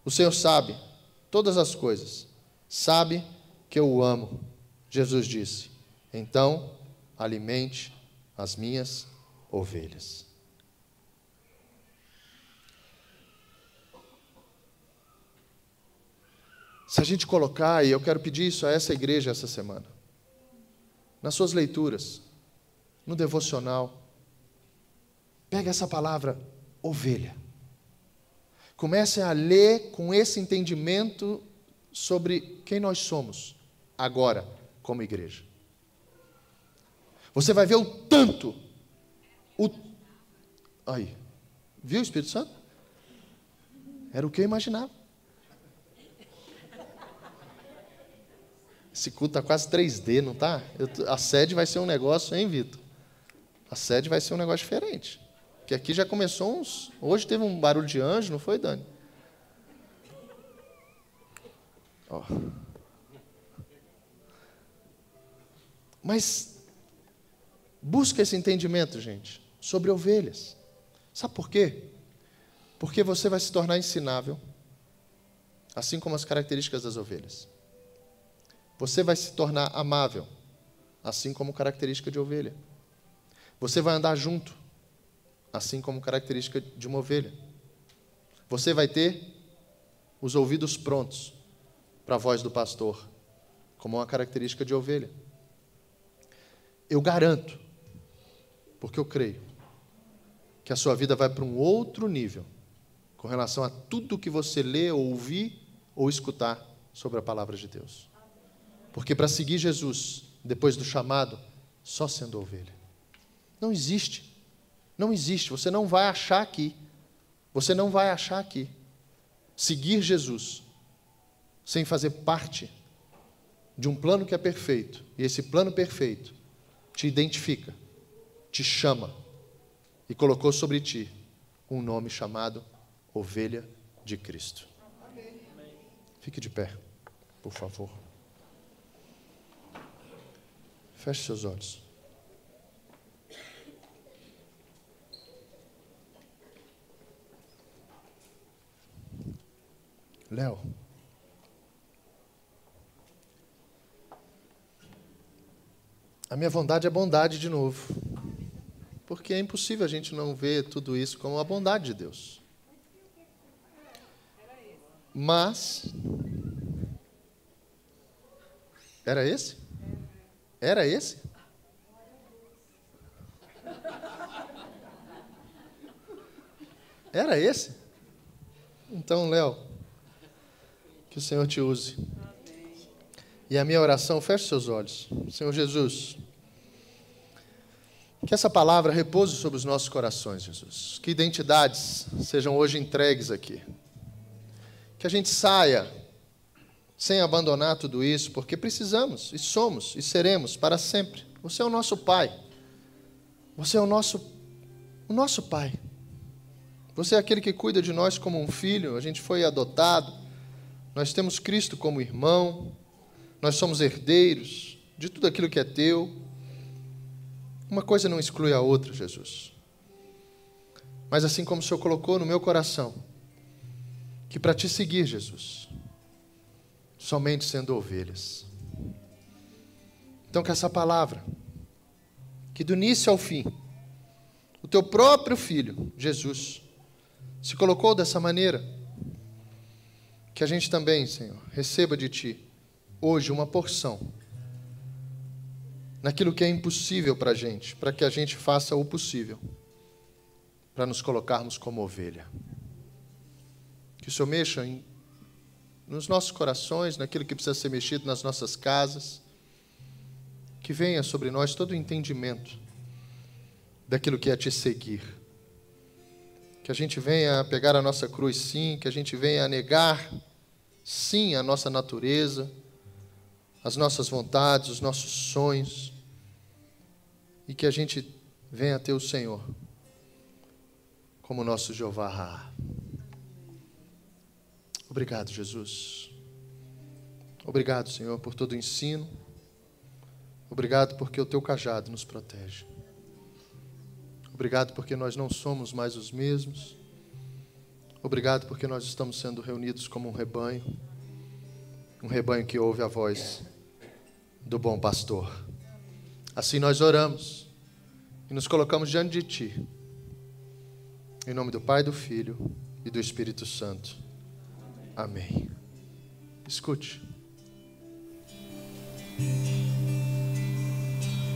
o Senhor sabe todas as coisas, sabe que eu o amo. Jesus disse, então alimente as minhas ovelhas. Se a gente colocar, e eu quero pedir isso a essa igreja essa semana, nas suas leituras, no devocional, pega essa palavra, ovelha. Comecem a ler com esse entendimento sobre quem nós somos, agora, como igreja. Você vai ver o tanto, aí, viu o Espírito Santo? Era o que eu imaginava. Esse culto está quase 3D, não está? A sede vai ser um negócio, hein, Vitor? A sede vai ser um negócio diferente. Porque aqui já começou uns... Hoje teve um barulho de anjo, não foi, Dani? Ó. Mas busca esse entendimento, gente, sobre ovelhas. Sabe por quê? Porque você vai se tornar ensinável, assim como as características das ovelhas. Você vai se tornar amável, assim como característica de ovelha. Você vai andar junto, assim como característica de uma ovelha. Você vai ter os ouvidos prontos para a voz do pastor, como uma característica de ovelha. eu garanto, porque eu creio, que a sua vida vai para um outro nível com relação a tudo que você lê, ou ouvir ou escutar sobre a palavra de Deus. Porque para seguir Jesus, depois do chamado, só sendo ovelha. Não existe. Não existe. Você não vai achar aqui. Você não vai achar aqui. Seguir Jesus sem fazer parte de um plano que é perfeito. E esse plano perfeito te identifica, te chama e colocou sobre ti um nome chamado Ovelha de Cristo. Fique de pé, por favor. Feche seus olhos. Léo. A minha vontade é bondade de novo. Porque é impossível a gente não ver tudo isso como a bondade de Deus. Mas... Era esse? Era esse? Era esse? Então, Léo, que o Senhor te use. E a minha oração, feche seus olhos. Senhor Jesus, que essa palavra repouse sobre os nossos corações, Jesus. Que identidades sejam hoje entregues aqui. Que a gente saia sem abandonar tudo isso, porque precisamos, e somos, e seremos para sempre. Você é o nosso Pai. Você é o nosso Pai. Você é aquele que cuida de nós como um filho. A gente foi adotado. Nós temos Cristo como irmão. Nós somos herdeiros de tudo aquilo que é teu. Uma coisa não exclui a outra, Jesus. Mas assim como o Senhor colocou no meu coração, que para te seguir, Jesus, somente sendo ovelhas. Então que essa palavra, que do início ao fim, o teu próprio Filho, Jesus, se colocou dessa maneira, que a gente também, Senhor, receba de Ti, hoje, uma porção, naquilo que é impossível para a gente, para que a gente faça o possível, para nos colocarmos como ovelha. Que o Senhor mexa nos nossos corações, naquilo que precisa ser mexido nas nossas casas, que venha sobre nós todo o entendimento daquilo que é Te seguir. Que a gente venha pegar a nossa cruz, sim, que a gente venha negar, sim, a nossa natureza, as nossas vontades, os nossos sonhos, e que a gente venha ter o Senhor como nosso Jeová. Obrigado, Jesus. Obrigado, Senhor, por todo o ensino. Obrigado porque o Teu cajado nos protege. Obrigado porque nós não somos mais os mesmos. Obrigado porque nós estamos sendo reunidos como um rebanho que ouve a voz do bom pastor. Assim nós oramos e nos colocamos diante de Ti. Em nome do Pai, do Filho e do Espírito Santo. Amém. Escute.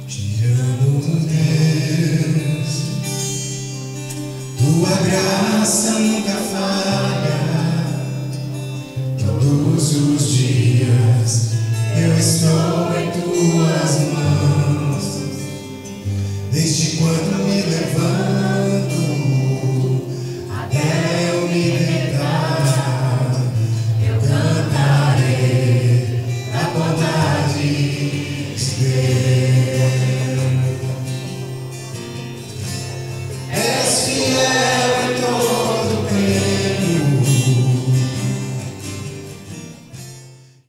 Te amo, Deus, Tua graça nunca falha. Todos os dias eu estou em Tuas mãos. Desde quando me levanto até eu me deitar, eu cantarei a bondade de Deus. És fiel.